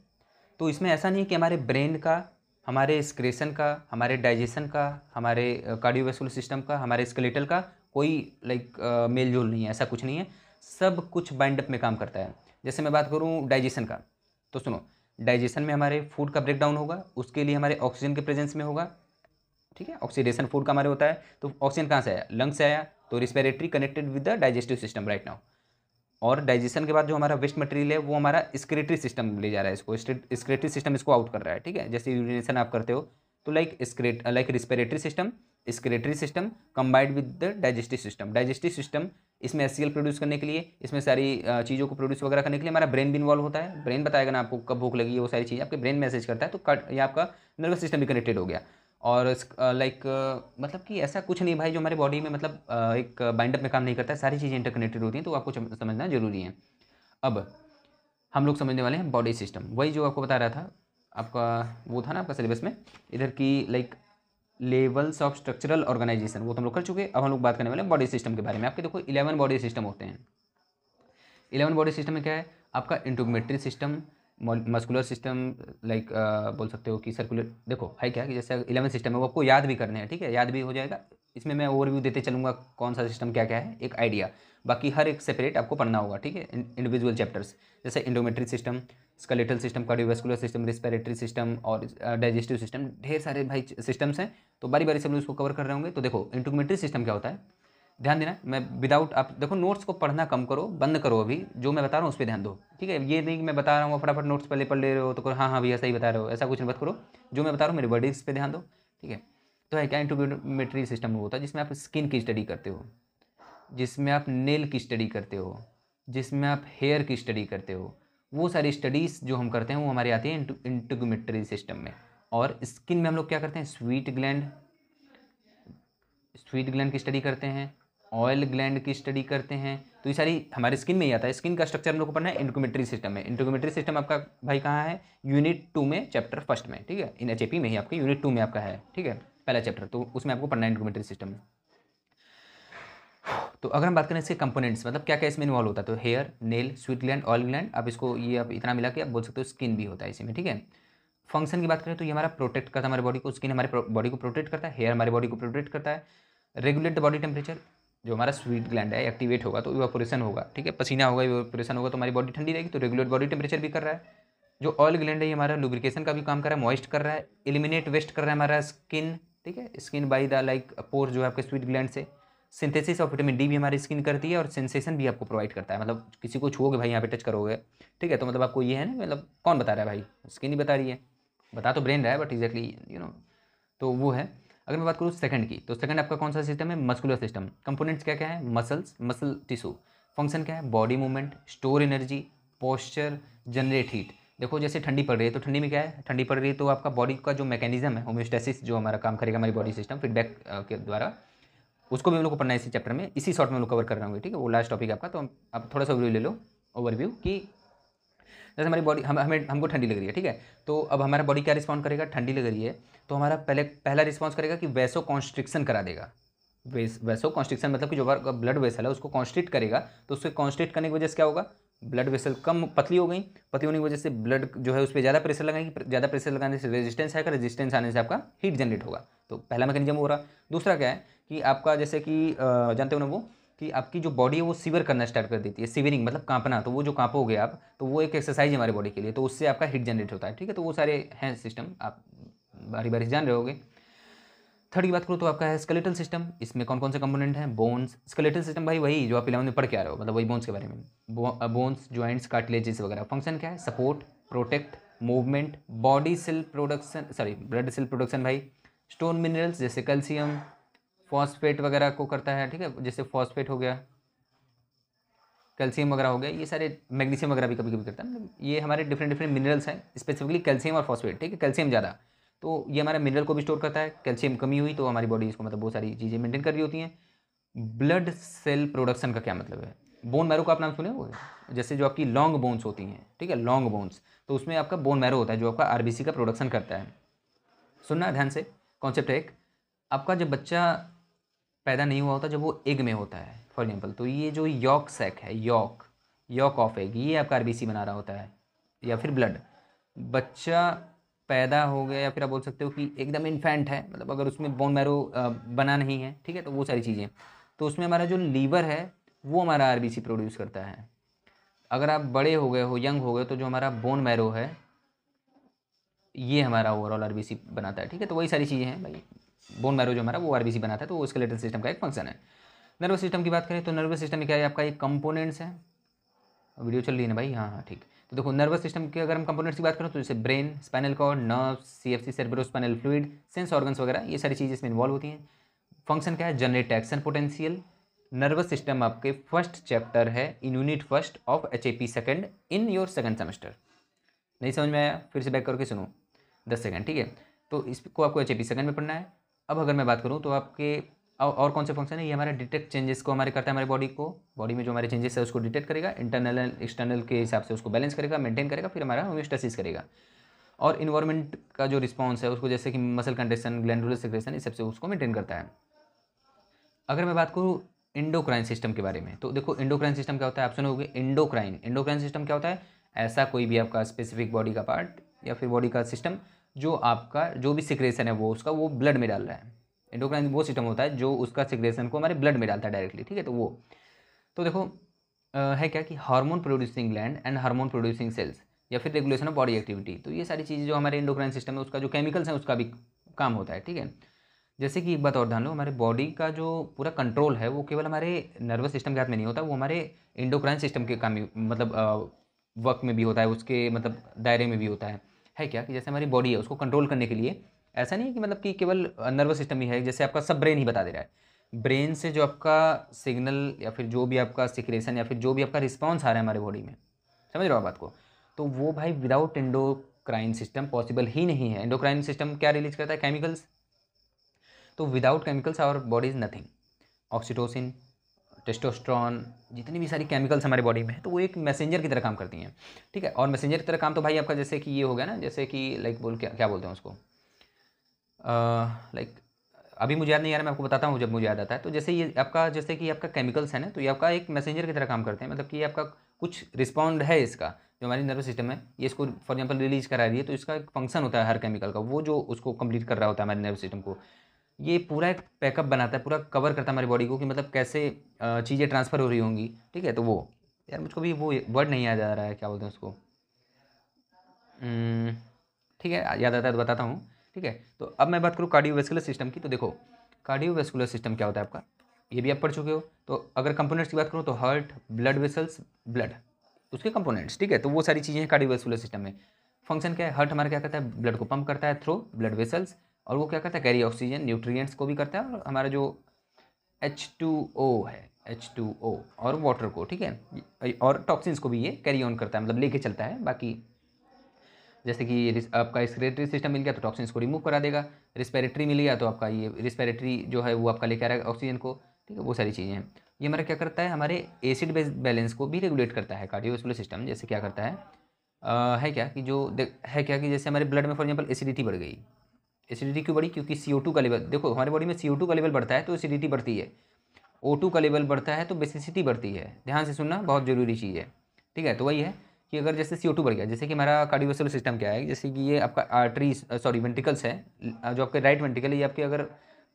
तो इसमें ऐसा नहीं कि हमारे ब्रेन का, हमारे स्क्रेशन का, हमारे डाइजेशन का, हमारे कार्डियोवैस्कुलर सिस्टम का, हमारे स्केलेटल का कोई लाइक मेल जोल नहीं है, ऐसा कुछ नहीं है, सब कुछ बाइंड अप में काम करता है। जैसे मैं बात करूँ डाइजेशन का, तो सुनो, डाइजेशन में हमारे फूड का ब्रेकडाउन होगा, उसके लिए हमारे ऑक्सीजन के प्रेजेंस में होगा, ठीक है, ऑक्सीडेशन फूड का हमारे होता है, तो ऑक्सीजन कहाँ से आया, लंग से आया, तो respiratory connected with the digestive system right now. और डाइजेशन के बाद जो हमारा वेस्ट मटेरियल है वो हमारा स्क्रेटरी सिस्टम ले जा रहा है, इसको स्क्रेटरी सिस्टम इसको आउट कर रहा है, ठीक है। जैसे यूरिनेशन आप करते हो तो like respiratory system, excretory system combined with the digestive system इसमें HCl प्रोड्यूस करने के लिए, इसमें सारी चीज़ों को प्रोड्यूस वगैरह करने के लिए हमारा ब्रेन भी इन्वॉल्व होता है। ब्रेन बताएगा ना आपको कब भूख लगी है, वो सारी चीज़ आपके ब्रेन मैसेज करता है, तो ये आपका नर्वस सिस्टम भी कनेक्टेड हो गया। और लाइक मतलब कि ऐसा कुछ नहीं भाई जो हमारे बॉडी में मतलब एक बाइंडअप में काम नहीं करता है, सारी चीज़ें इंटरकनेक्टेड होती हैं, तो आपको समझना जरूरी है। अब हम लोग समझने वाले हैं बॉडी सिस्टम, वही जो आपको बता रहा था, आपका वो था ना आपका सिलेबस में इधर की like levels of structural organization, वो तो हम लोग कर चुके। अब हम लोग बात करने वाले हैं बॉडी सिस्टम के बारे में। आपके देखो 11 बॉडी सिस्टम होते हैं। 11 बॉडी सिस्टम में क्या है, आपका इंटीग्रेटरी सिस्टम, मस्कुलर सिस्टम, लाइक बोल सकते हो कि सर्कुलर, देखो है क्या कि जैसे 11 सिस्टम है वो आपको याद भी करने हैं, ठीक है, याद भी हो जाएगा। इसमें मैं ओवरव्यू देते चलूँगा कौन सा सिस्टम क्या क्या है, एक आइडिया, बाकी हर एक सेपरेट आपको पढ़ना होगा, ठीक है, इंडिविजुअल चैप्टर्स, जैसे इंडोमेट्री system, skeletal system, cardiovascular system, respiratory system और डाइजेस्टिव सिस्टम, ढेर सारे भाई सिस्टम्स हैं, तो बारी बारी से हम लोग उसको कवर कर रहे होंगे। तो देखो इंटीग्रेटरी सिस्टम क्या होता है, ध्यान देना, मैं विदाउट, आप देखो नोट्स को पढ़ना कम करो, बंद करो, अभी जो मैं बता रहा हूँ उस पर ध्यान दो, ठीक है। ये नहीं कि मैं बता रहा हूँ फटाफट नोट्स पहले पढ़ ले रहे हो तो करो हाँ हाँ भैया सही बता रहे हो, ऐसा कुछ मत करो। जो मैं बता रहा हूँ मेरे वर्डिंग्स पे ध्यान दो, ठीक है। तो है क्या, इंटीग्रेटरी सिस्टम होता है जिसमें आप स्किन की स्टडी करते हो, जिसमें आप नेल की स्टडी करते हो, जिसमें आप हेयर की स्टडी करते हो, वो सारी स्टडीज़ जो हम करते हैं वो हमारी आती है इंटीग्रेटरी सिस्टम में, और स्किन में हम लोग क्या करते हैं, स्वीट ग्लैंड की स्टडी करते हैं, ऑयल ग्लैंड की स्टडी करते हैं। तो ये सारी हमारे स्किन में ही आता है। स्किन का स्ट्रक्चर हम लोग को पढ़ना है इंट्रोगेमेट्री सिस्टम में। इंट्रोगेमेट्री सिस्टम आपका भाई कहाँ है, यूनिट 2 में चैप्टर फर्स्ट में, ठीक है, इन एचएपी में ही आपके यूनिट 2 में आपका है, ठीक है, पहला चैप्टर, तो उसमें आपको पढ़ना है इंट्रोगेमेट्री सिस्टम में। तो अगर हम बात करें इसके कंपोनेंट्स, मतलब क्या क्या इसमें इन्वॉल्व होता है, तो hair, nail, sweet gland, oil gland, आप इसको ये आप इतना मिला के आप बोल सकते हो स्किन भी होता है इसी में, ठीक है। फंक्शन की बात करें तो ये हमारा प्रोटेक्ट करता है हमारे बॉडी को, स्किन हमारे बॉडी को प्रोटेक्ट करता है, हेयर हमारे बॉडी को प्रोटेक्ट करता है, रेगुलेट द बॉडी टेम्परेचर, जो हमारा स्वीट ग्लैंड है एक्टिवेट होगा तो इवापोरेशन होगा, ठीक है, पसीना होगा, इवापोरेशन होगा तो हमारी बॉडी ठंडी रहेगी, तो रेगुलेट बॉडी टेम्परेचर भी कर रहा है। जो ऑयल ग्लैंड है ये हमारा लुब्रिकेशन का भी काम कर रहा है, मॉइस्ट कर रहा है, एलिमिनेट वेस्ट कर रहा है हमारा स्किन, ठीक है, स्किन बाई द लाइक पोर जो है आपके स्वीट ग्लैंड से। सिंथेसिस ऑफ विटामिन डी भी हमारी स्किन करती है और सेंसेशन भी आपको प्रोवाइड करता है, मतलब किसी को छुओगे भाई, यहाँ पे टच करोगे, ठीक है, तो मतलब आपको ये है ना, मतलब कौन बता रहा है भाई, स्किन ही बता रही है, बता तो ब्रेन रहा है बट एग्जैक्टली यू नो, तो वो है। अगर मैं बात करूँ सेकंड की, तो सेकंड आपका कौन सा सिस्टम है, मस्कुलर सिस्टम। कंपोनेंट्स क्या क्या है, मसल्स, मसल टिश्यू। फंक्शन क्या है, body movement, store energy, posture, generate heat. देखो जैसे ठंडी पड़ रही है तो ठंडी में क्या है, ठंडी पड़ रही है तो आपका बॉडी का जो मैकेनिज्म है, होम्योस्टेसिस, जो हमारा काम करेगा हमारी बॉडी सिस्टम फीडबैक के द्वारा, उसको भी हम लोग को पढ़ना है इसी चैप्टर में, इसी शॉर्ट में हम लोग कवर कर रहे होंगे, ठीक है, वो लास्ट टॉपिक है आपका। तो आप थोड़ा सा ओवरव्यू ले लो, ओवरव्यू कि जैसे हमारी बॉडी हमको ठंडी लग रही है, ठीक है, तो अब हमारा बॉडी क्या रिस्पॉन्ड करेगा, ठंडी लग रही है तो हमारा पहला रिस्पॉन्स करेगा कि वैसो कॉन्स्ट्रिक्शन करा देगा। वैसो कॉन्स्ट्रिक्शन मतलब कि जो ब्लड वेसल है उसको कॉन्स्ट्रिक्ट करेगा, तो उसके कॉन्स्ट्रिक्ट करने की वजह से क्या होगा, ब्लड वेसल कम पतली हो गई, पतली होने की वजह से ब्लड जो है उस पर ज़्यादा प्रेशर लगाएंगे, ज़्यादा प्रेशर लगाने से रेजिस्टेंस आएगा, रेजिस्टेंस आने से आपका हीट जनरेट होगा, तो पहला मैकेनिज्म हो रहा। दूसरा क्या है कि आपका जैसे कि जानते हो ना वो, कि आपकी जो बॉडी है वो सीवर करना स्टार्ट कर देती है, सीवरिंग मतलब कांपना, तो वो जो कांपोगे आप, तो वो एक एक्सरसाइज है हमारी बॉडी के लिए, तो उससे आपका हीट जनरेट होता है, ठीक है, तो वो सारे हैं सिस्टम, आप बारी बारी जान रहे होगे। थर्ड की बात करूँ तो आपका है स्केलेटल सिस्टम। इसमें कौन कौन से कंपोनेंट हैं, बोन्स। स्केलेटल सिस्टम भाई वही जो आप 11 में पढ़ के आ रहे हो, मतलब वही बोन्स के बारे में, बोन्स, जॉइंट्स, कार्टिलेजेस वगैरह। फंक्शन क्या है, support, protect, movement, body cell production, sorry blood cell production भाई, स्टोन मिनरल्स जैसे कैल्शियम, फॉस्फेट वगैरह को करता है, ठीक है, जैसे फॉस्फेट हो गया, कैल्शियम वगैरह हो गया, ये सारे, मैग्नीशियम वगैरह भी कभी कभी करता है, मतलब ये हमारे डिफरेंट डिफरेंट मिनरल्स हैं, स्पेसिफिकली कैल्शियम और फॉस्फेट, ठीक है, कैल्शियम ज़्यादा, तो ये हमारे मिनरल को भी स्टोर करता है, कैल्शियम कमी हुई तो हमारी बॉडी इसको मतलब बहुत सारी चीज़ें मेंटेन कर रही होती हैं। ब्लड सेल प्रोडक्शन का क्या मतलब है, बोन मैरो का आप नाम सुने होंगे, जैसे जो आपकी लॉन्ग बोन्स होती हैं, ठीक है, लॉन्ग बोन्स, तो उसमें आपका बोन मैरो होता है जो आपका आरबीसी का प्रोडक्शन करता है। सुनना ध्यान से, कॉन्सेप्ट है एक, आपका जब बच्चा पैदा नहीं हुआ होता, जब वो एग में होता है फॉर एग्जाम्पल, तो ये जो यॉक सैक है, यॉक ऑफ एग, ये आपका आरबीसी बना रहा होता है, या फिर ब्लड। बच्चा पैदा हो गया, या फिर आप बोल सकते हो कि एकदम इन्फेंट है, मतलब अगर उसमें बोन मैरो बना नहीं है, ठीक है, तो वो सारी चीज़ें, तो उसमें हमारा जो लीवर है वो हमारा आरबीसी प्रोड्यूस करता है। अगर आप बड़े हो गए हो, यंग हो गए, तो जो हमारा बोन मैरो है ये हमारा ओवरऑल आरबीसी बनाता है, ठीक है, तो वही सारी चीज़ें हैं भाई, बोन मैरो जो हमारा वो आरबीसी बनाता है, तो वो स्केलेटल सिस्टम का एक फंक्शन है। नर्वस सिस्टम की बात करें तो नर्वस सिस्टम में क्या है, आपका एक कंपोनेंट्स है, वीडियो चल रही है ना भाई, हाँ हाँ ठीक। तो देखो नर्वस सिस्टम के अगर हम कंपोनेंट्स की बात करें तो जैसे brain, spinal cord, nerves, CFC cerebrospinal fluid, sense organs वगैरह, ये सारी चीज़ें इसमें इन्वॉल्व होती हैं। फंक्शन क्या है, generate action potential. Nervous system आपके फर्स्ट चैप्टर है in unit first of HAP second in your second semester. नहीं समझ में आया, फिर से बैक करके सुनो 10 सेकंड, ठीक है, तो इसको आपको एचएपी सेकंड में पढ़ना है। अब अगर मैं बात करूँ तो आपके और कौन से फंक्शन है, ये हमारे डिटेक्ट चेंजेस को हमारे करता है, हमारे बॉडी में जो हमारे चेंजेस है उसको डिटेक्ट करेगा, इंटरनल एंड एक्सटर्नल के हिसाब से उसको बैलेंस करेगा, मेंटेन करेगा, फिर हमारा होम्योस्टेसिस करेगा। और इन्वायरमेंट का जो रिस्पॉन्स है उसको, जैसे कि मसल कंडक्शन, ग्लैंडुलर सेक्रेशन, इस सबसे उसको मेंटेन करता है। अगर मैं बात करूँ इंडोक्राइन सिस्टम के बारे में, तो देखो इंडोक्राइन सिस्टम क्या होता है, आप सुनोगे इंडोक्राइन सिस्टम क्या होता है, ऐसा कोई भी आपका स्पेसिफिक बॉडी का पार्ट या फिर बॉडी का सिस्टम जो आपका जो भी सिक्रेशन है वो उसका वो ब्लड में डाल रहा है। इंडोक्राइन वो सिस्टम होता है जो उसका सिक्रेशन को हमारे ब्लड में डालता है डायरेक्टली, ठीक है, तो वो, तो देखो है क्या कि hormone producing gland and hormone producing sales, या फिर रेगुलेशन ऑफ बॉडी एक्टिविटी, तो ये सारी चीज़ें जो हमारे इंडोक्राइन सिस्टम है उसका जो केमिकल्स हैं उसका भी काम होता है, ठीक है। जैसे कि एक बात और ध्यान लो, हमारे बॉडी का जो पूरा कंट्रोल है वो केवल हमारे नर्वस सिस्टम के हाथ में नहीं होता, वो हमारे इंडोक्राइन सिस्टम के काम मतलब वर्क में भी होता है, उसके मतलब दायरे में भी होता है क्या कि जैसे हमारी बॉडी है उसको कंट्रोल करने के लिए ऐसा नहीं है कि मतलब कि केवल नर्वस सिस्टम ही है, जैसे आपका सब ब्रेन ही बता दे रहा है, ब्रेन से जो आपका सिग्नल या फिर जो भी आपका सिक्रेशन या फिर जो भी आपका रिस्पॉन्स आ रहा है हमारे बॉडी में, समझ रहे हो आप बात को, तो वो भाई विदाउट एंडोक्राइन सिस्टम पॉसिबल ही नहीं है। एंडोक्राइन सिस्टम क्या रिलीज करता है? केमिकल्स। तो without chemicals our body is nothing. Oxytocin, testosterone, जितनी भी सारी केमिकल्स हमारे बॉडी में है तो वो एक मैसेंजर की तरह काम करती हैं, ठीक है। और मैसेंजर की तरह काम तो भाई आपका जैसे कि ये हो गया ना, जैसे कि लाइक बोल क्या बोलते हैं उसको, लाइक अभी मुझे याद नहीं आ रहा, मैं आपको बताता हूँ जब मुझे याद आता है। तो जैसे ये आपका, जैसे कि आपका केमिकल्स है ना, तो ये आपका एक मैसेंजर की तरह काम करते हैं, मतलब कि ये आपका कुछ रिस्पॉन्ड है इसका, जो हमारी नर्वस सिस्टम है ये इसको फॉर एग्जांपल रिलीज करा रही है, तो इसका एक फंक्शन होता है हर केमिकल का, वो जो उसको कंप्लीट कर रहा होता है हमारे नर्वस सिस्टम को। ये पूरा एक पैकअप बनाता है, पूरा कवर करता है हमारी बॉडी को कि मतलब कैसे चीज़ें ट्रांसफ़र हो रही होंगी, ठीक है। तो वो यार मुझको भी वो वर्ड नहीं याद आ रहा है, क्या बोलते हैं उसको, ठीक है, याद आता है तो बताता हूँ, ठीक है। तो अब मैं बात करूँ कार्डियोवैस्कुलर सिस्टम की। तो देखो कार्डियोवैस्कुलर सिस्टम क्या होता है आपका, ये भी आप पढ़ चुके हो। तो अगर कंपोनेंट्स की बात करूँ तो हार्ट, ब्लड वेसल्स, ब्लड उसके कंपोनेंट्स, ठीक है। तो वो सारी चीज़ें हैं कार्डियोवैस्कुलर सिस्टम में। फंक्शन क्या है? हार्ट हमारा क्या करता है? ब्लड को पंप करता है थ्रू ब्लड वेसल्स, और वो क्या करता है? कैरी ऑक्सीजन, न्यूट्रिएंट्स को भी करता है, और हमारा जो H2O है, H2O और वाटर को, ठीक है, और टॉक्सिन्स को भी ये कैरी ऑन करता है, मतलब लेके चलता है। बाकी जैसे कि आपका रेस्पिरेटरी सिस्टम मिल गया तो टॉक्सिन्स को रिमूव करा देगा, रिस्पिरेटरी मिल गया तो आपका ये रिस्पिरेटरी जो है वो आपका लेकर आएगा ऑक्सीजन को, ठीक है। वो सारी चीज़ें हैं। ये हमारा क्या करता है? हमारे एसिड बेस बैलेंस को भी रेगुलेट करता है कार्डियोवैस्कुलर सिस्टम। जैसे क्या करता है, है क्या कि है क्या कि जैसे हमारे ब्लड में फॉर एग्जाम्पल एसिडिटी बढ़ गई। एसिडिटी क्यों बढ़ी? क्योंकि CO2 का लेवल, देखो हमारे बॉडी में CO2 का लेवल बढ़ता है तो एसिडिटी बढ़ती है, O2 का लेवल बढ़ता है तो बेसिसिटी बढ़ती है। ध्यान से सुनना, बहुत ज़रूरी चीज़ है, ठीक है। तो वही है कि अगर जैसे CO2 बढ़ गया, जैसे कि हमारा कार्डियोवैस्कुलर सिस्टम क्या है, जैसे कि ये आपका आर्टरीज सॉरी वेंट्रिकल्स है, जो आपके राइट वेंट्रिकल है, ये आपके अगर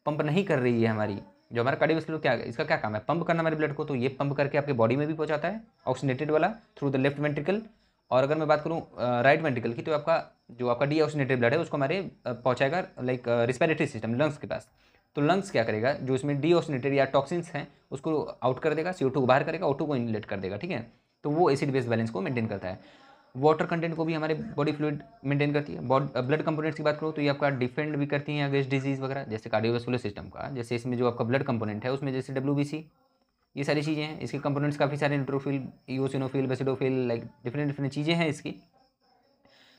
पंप नहीं कर रही है हमारी, जो हमारा कार्डियोवैस्कुलर क्या है, इसका क्या काम है? पंप करना हमारे ब्लड को। तो ये पंप करके आपके बॉडी में भी पहुंचाता है ऑक्सीनेटेड वाला थ्रू द लेफ्ट वेंट्रिकल। और अगर मैं बात करूँ राइट वेंट्रिकल की, तो आपका जो आपका डीऑक्सीनेटेड ब्लड है उसको हमारे पहुंचाएगा लाइक रिस्पिरेटरी सिस्टम, लंग्स के पास। तो लंग्स क्या करेगा? जो इसमें डीऑक्सीनेटेड या टॉक्सिन्स हैं उसको आउट कर देगा, CO2 को बाहर करेगा, O2 को इनलेट कर देगा, ठीक है। तो वो एसिड बेस बैलेंस को मेंटेन करता है। वाटर कंटेंट को भी हमारे बॉडी फ्लूइड मेंटेन करती है। ब्लड कंपोनेंट्स की बात करूँ तो ये आपका डिफेंड भी करती हैं अगेंस्ट डिजीज़ वगैरह, जैसे कार्डियोवैस्कुलर सिस्टम का, जैसे इसमें जो आपका ब्लड कंपोनेंट है उसमें जैसे WBC, ये सारी चीज़ें हैं। इसके कंपोनेंट्स काफ़ी सारे, neutrophil, eosinophil, basophil, like different different चीज़ें हैं इसकी।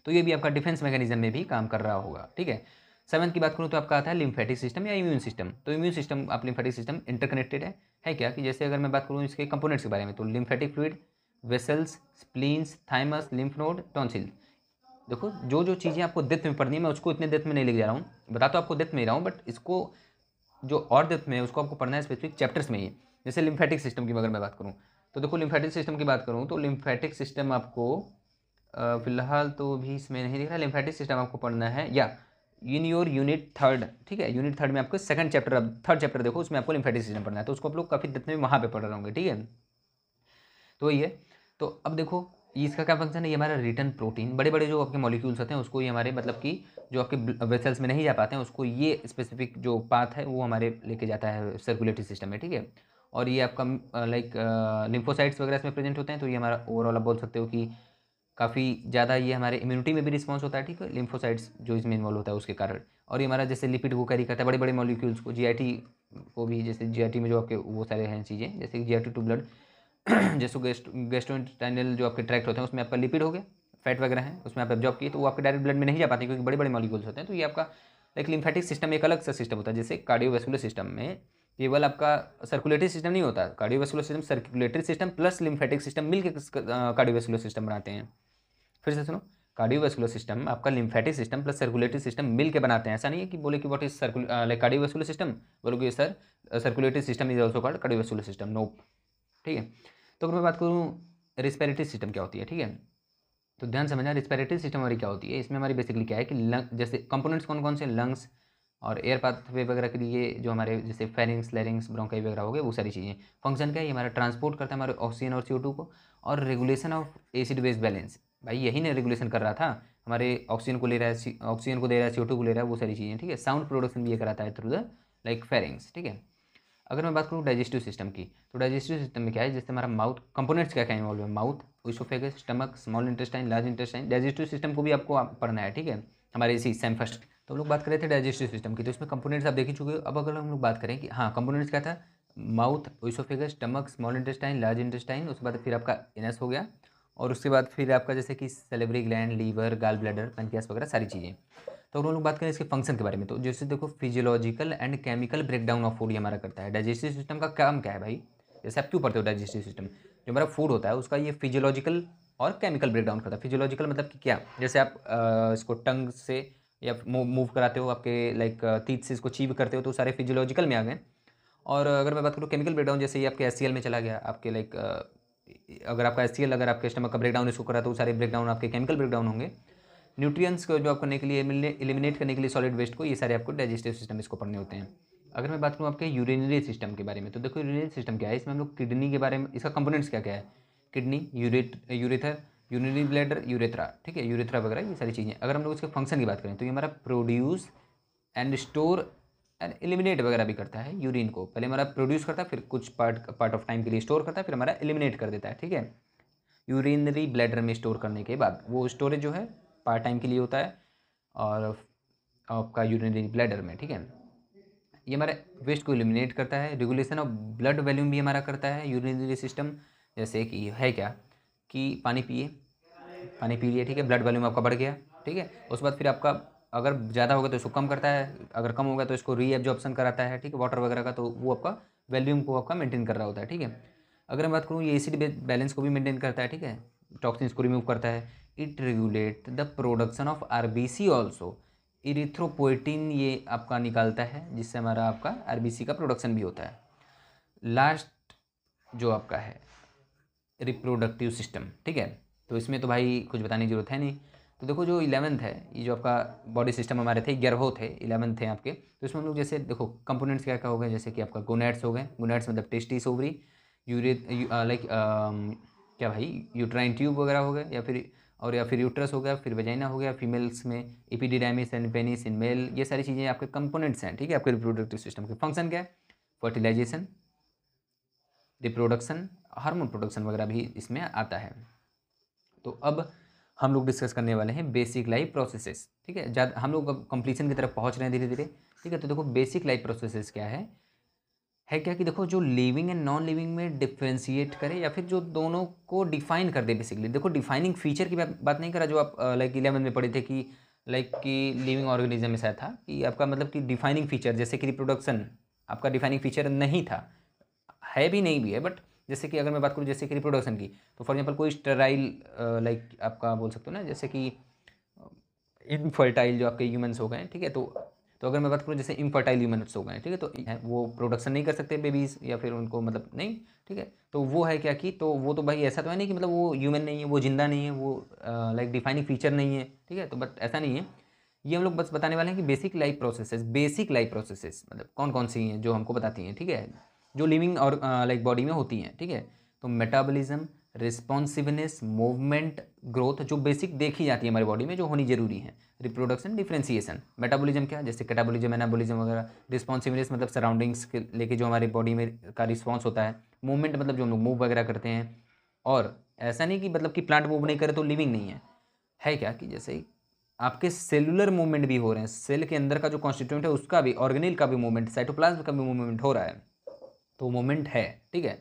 तो ये भी आपका डिफेंस मैकेनिज्म में भी काम कर रहा होगा, ठीक है। सेवंथ की बात करूँ तो आपका आता है लिम्फेटिक सिस्टम या इम्यून सिस्टम। तो इम्यून सिस्टम आप लिम्फेटिक सिस्टम इंटरकनेक्टेड है क्या कि जैसे अगर मैं बात करूँ इसके कंपोनेंट्स के बारे में, तो lymphatic fluid, vessels, spleens, thymus, lymph node, tonsil. देखो जो जो चीज़ें आपको डेप्थ में पढ़नी है, मैं उसको इतने डेप्थ में नहीं लिख जा रहा हूँ, बता तो आपको डेप्थ में ही रहा हूँ, बट इसको जो और डेप्थ में है उसको आपको पढ़ना है स्पेसिफिक चैप्टर्स में ही। जैसे लिम्फेटिक सिस्टम की अगर मैं बात करूँ, तो देखो लिम्फेटिक सिस्टम की बात करूँ तो लिम्फेटिक सिस्टम आपको फिलहाल तो भी इसमें नहीं दिख रहा। लिम्फेटिक सिस्टम आपको पढ़ना है या इन योर यूनिट थर्ड, ठीक है। यूनिट थर्ड में आपको सेकंड चैप्टर, अब थर्ड चैप्टर देखो उसमें आपको लिम्फेटिक सिस्टम पढ़ना है, तो उसको आप लोग काफ़ी डेप्थ में वहाँ पे पढ़ रहे होंगे, ठीक है। तो वही है। तो अब देखो ये इसका क्या फंक्शन है, ये हमारा रिटर्न प्रोटीन, बड़े बड़े जो आपके मॉलिक्यूल्स होते हैं उसको ये हमारे मतलब कि जो आपके वेसल्स में नहीं जा पाते हैं उसको ये स्पेसिफिक जो पाथ है वो हमारे लेके जाता है सर्कुलेटरी सिस्टम में, ठीक है। और ये आपका लाइक लिम्फोसाइट्स वगैरह इसमें प्रेजेंट होते हैं। तो ये हमारा ओवरऑल आप बोल सकते हो कि काफ़ी ज़्यादा ये हमारे इम्यूनिटी में भी रिस्पॉन्स होता है, ठीक है, लिम्फोसाइट्स जो इसमें इन्वॉल्व होता है उसके कारण। और ये हमारा जैसे लिपिड को कैरी करता है, बड़े बड़े मॉलिक्यूल्स को, GIT को भी, जैसे GIT में जो आपके वो सारे हैं चीज़ें, जैसे GIT टू ब्लड, जैसे गैस्ट्रोइंटेस्टाइनल जो आपके ट्रैक्ट होते हैं उसमें आपका लिपिड हो गया, फैट वगैरह हैं उसमें आप एब्जॉर्ब किए, तो वो आपके डायरेक्ट ब्लड में नहीं जा पाते क्योंकि बड़े बड़े मॉलिक्यूल्स होते हैं। तो ये आपका एक लिम्फेटिक सिस्टम एक अलग सा सिस्टम होता है। जैसे कार्डियोवैस्कुलर सिस्टम में केवल आपका सर्कुलेटरी सिस्टम नहीं होता, cardiovascular system circulatory system plus lymphatic system मिलकर कार्डियोवैस्कुलर सिस्टम बनाते हैं। फिर से सुनो, कार्डियोवैस्कुलर सिस्टम आपका lymphatic system plus circulatory system मिल के बनाते हैं। ऐसा नहीं है कि बोले कि what is like cardiovascular system, बोलोगे sir circulatory system is also called cardiovascular system, no, ठीक है। तो अगर मैं बात करूँ रिस्पिरेटरी सिस्टम क्या होती है, ठीक है, तो ध्यान समझना रिस्पिरेटरी सिस्टम हमारी क्या होती है। इसमें हमारी बेसिकली क्या है कि लंग, जैसे कंपोनेंट्स कौन कौन से, लंग्स और एयर पाथवे वगैरह के लिए जो हमारे जैसे फेरिंग्स, लैरिंग्स, ब्रोंकाई वगैरह हो गए, वो सारी चीज़ें। फंक्शन क्या है, ये हमारा ट्रांसपोर्ट करता है हमारे ऑक्सीजन और CO2 को। और regulation of acid base balance, भाई यही ने रेगुलेशन कर रहा था, हमारे ऑक्सीजन को ले रहा है, ऑक्सीजन को दे रहा है, CO2 को ले रहा है, वो सारी चीज़ें, ठीक है। साउंड प्रोडक्शन भी ये कराता है थ्रू द लाइक फेरिंग्स, ठीक है। अगर मैं बात करूँ डाइजेस्टिव सिस्टम की, तो डाइजेस्टिव सिस्टम में क्या है, जैसे हमारा माउथ, कंपोनेंट्स क्या क्या इन्वॉल्व है, mouth, oesophagus, stomach, small intestine, large intestine. Digestive system को भी आपको पढ़ना है, ठीक है, हमारे इसी सेम फर्स्ट। तो हम लोग बात कर रहे थे डाइजेस्टिव सिस्टम की, तो इसमें कंपोनेंट्स आप देख ही चुके हो। अब अगर हम लोग बात करें कि हाँ कंपोनेंट्स क्या था, mouth, oesophagus, stomach, small intestine, large intestine, उसके बाद फिर आपका एनस हो गया, और उसके बाद फिर आपका जैसे कि salivary gland, liver, gall bladder, pancreas वगैरह सारी चीज़ें। तो अगर हम लोग बात करें इसके फंक्शन के बारे में, तो जैसे देखो physiological and chemical breakdown of food ये हमारा करता है। डाइजेस्टिव सिस्टम का काम क्या है भाई, जैसे आप क्यों पढ़ते हो डाइजेस्टिव सिस्टम, जो हमारा फूड होता है उसका ये फिजियोलॉजिकल और केमिकल ब्रेकडाउन करता है। फिजियोलॉजिकल मतलब कि क्या, जैसे आप इसको टंग से या मूव कराते हो, आपके लाइक टीथ से इसको चीव करते हो, तो सारे फिजियोलॉजिकल में आ गए। और अगर मैं बात करूँ केमिकल ब्रेकडाउन, जैसे ये आपके एचसीएल में चला गया, आपके लाइक अगर आपका एचसीएल, अगर आपके स्टमक का ब्रेकडाउन इसको करा तो सारे ब्रेकडाउन आपके केमिकल ब्रेकडाउन होंगे। न्यूट्रिएंट्स को जो आप करने के लिए एलिमिनेट करने के लिए सॉलिड वेस्ट को, ये सारे आपको डाइजेस्टिव सिस्टम इसको पढ़ने होते हैं। अगर मैं बात करूँ आपके यूरिनरी सिस्टम के बारे में, तो देखो यूरिनरी सिस्टम क्या है, इसमें हम लोग किडनी के बारे में, इसका कंपोनेंट्स क्या क्या है, kidney, ureter, urinary bladder, urethra, ठीक है, यूरेथ्रा वगैरह ये सारी चीज़ें। अगर हम लोग इसके फंक्शन की बात करें तो ये हमारा produce and store and eliminate वगैरह भी करता है यूरिन को। पहले हमारा प्रोड्यूस करता है, फिर कुछ पार्ट ऑफ टाइम के लिए स्टोर करता है, फिर हमारा एलिमिनेट कर देता है, ठीक है। यूरिनरी ब्लैडर में स्टोर करने के बाद वो स्टोरेज जो है पार्ट टाइम के लिए होता है, और आपका यूरिनरी ब्लैडर में, ठीक है। ये हमारे वेस्ट को एलिमिनेट करता है। रेगुलेशन ऑफ ब्लड वॉल्यूम भी हमारा करता है यूरिनरी सिस्टम। जैसे कि है क्या कि पानी पिए, पानी पी लिए, ठीक है, ब्लड वॉल्यूम आपका बढ़ गया, ठीक है। उसके बाद फिर आपका अगर ज़्यादा होगा तो इसको कम करता है, अगर कम होगा तो इसको रीएब्जॉर्प्शन कराता है, ठीक है, वाटर वगैरह का, तो वो आपका वॉल्यूम को आपका मेंटेन कर रहा होता है, ठीक है। अगर मैं बात करूँ ये एसिड बैलेंस को भी मेंटेन करता है, ठीक है, टॉक्सिन्स को रिमूव करता है। It regulate the production of RBC also. Erythropoietin ये आपका निकालता है, जिससे हमारा आपका आरबीसी का प्रोडक्शन भी होता है। लास्ट जो आपका है रिप्रोडक्टिव सिस्टम, ठीक है, तो इसमें तो भाई कुछ बताने की जरूरत है नहीं। तो देखो जो 11th है, ये जो आपका बॉडी सिस्टम हमारे थे 11 थे, 11 थे आपके, तो इसमें हम लोग जैसे देखो कंपोनेंट्स क्या क्या हो गए, जैसे कि आपका गोनेट्स हो गए, गोनेट्स मतलब टेस्टिस, ओवरी, यूरेट, लाइक क्या भाई, यूट्राइन ट्यूब वगैरह हो गए, या फिर यूट्रस हो गया, फिर वेजाइना हो गया फीमेल्स में, epididymis and penis in male, ये सारी चीज़ें आपके कंपोनेंट्स हैं, ठीक है, आपके रिप्रोडक्टिव सिस्टम के। फंक्शन क्या है, फर्टिलाइजेशन, रिप्रोडक्शन, हार्मोन प्रोडक्शन वगैरह भी इसमें आता है। तो अब हम लोग डिस्कस करने वाले हैं बेसिक लाइफ प्रोसेसेस, ठीक है, ज़्यादा हम लोग अब कंप्लीशन की तरफ पहुंच रहे हैं धीरे धीरे, ठीक है। तो देखो बेसिक लाइफ प्रोसेसेस क्या है क्या कि देखो जो लिविंग एंड नॉन लिविंग में डिफ्रेंशिएट करे, या फिर जो दोनों को डिफाइन कर दे। बेसिकली देखो डिफाइनिंग फीचर की बात नहीं करा, जो आप लाइक 11 में पढ़े थे कि लाइक कि लिविंग ऑर्गेनिज्म में शायद था कि आपका मतलब कि डिफाइनिंग फीचर, जैसे कि रिप्रोडक्शन आपका डिफाइनिंग फीचर नहीं था, है भी नहीं भी है, बट जैसे कि अगर मैं बात करूँ जैसे कि रिप्रोडक्शन की, तो फॉर एग्जांपल कोई स्टेराइल लाइक आपका बोल सकते हो ना, जैसे कि इनफर्टाइल जो आपके ह्यूमंस हो गए, ठीक है, तो अगर मैं बात करूँ जैसे इनफर्टाइल ह्यूमंस हो गए, ठीक है, तो वो प्रोडक्शन नहीं कर सकते बेबीज़, या फिर उनको मतलब नहीं, ठीक है। तो वो है क्या कि, तो वो तो भाई ऐसा तो है नहीं कि मतलब वो ह्यूमन नहीं है, वो जिंदा नहीं है, वो लाइक डिफाइनिंग फीचर नहीं है, ठीक है, तो बट ऐसा नहीं है। ये हम लोग बस बताने वाले हैं कि बेसिक लाइफ प्रोसेसेस मतलब कौन कौन सी हैं जो हमको बताती हैं, ठीक है, जो लिविंग और लाइक बॉडी में होती हैं, ठीक है। तो मेटाबॉलिज्म, रिस्पॉन्सिवनेस, मूवमेंट, ग्रोथ, जो बेसिक देखी जाती है हमारी बॉडी में, जो होनी जरूरी है। रिप्रोडक्शन, डिफ्रेंसिएशन, मेटाबॉलिज्म क्या, जैसे कैटाबॉलिज्म, एनाबॉलिज्म वगैरह। रिस्पॉन्सिवनेस मतलब सराउंडिंग्स के लेके जो हमारी बॉडी में का रिस्पॉन्स होता है। मूवमेंट मतलब जो हम लोग मूव वगैरह करते हैं। और ऐसा नहीं कि मतलब कि प्लांट मूव नहीं करे तो लिविंग नहीं है क्या कि जैसे आपके सेलुलर मूवमेंट भी हो रहे हैं, सेल के अंदर का जो कॉन्स्टिट्यूएंट है उसका भी, ऑर्गेनेल का भी मूवमेंट, साइटोप्लाज्म का भी मूवमेंट हो रहा है, तो मूवमेंट है, ठीक है।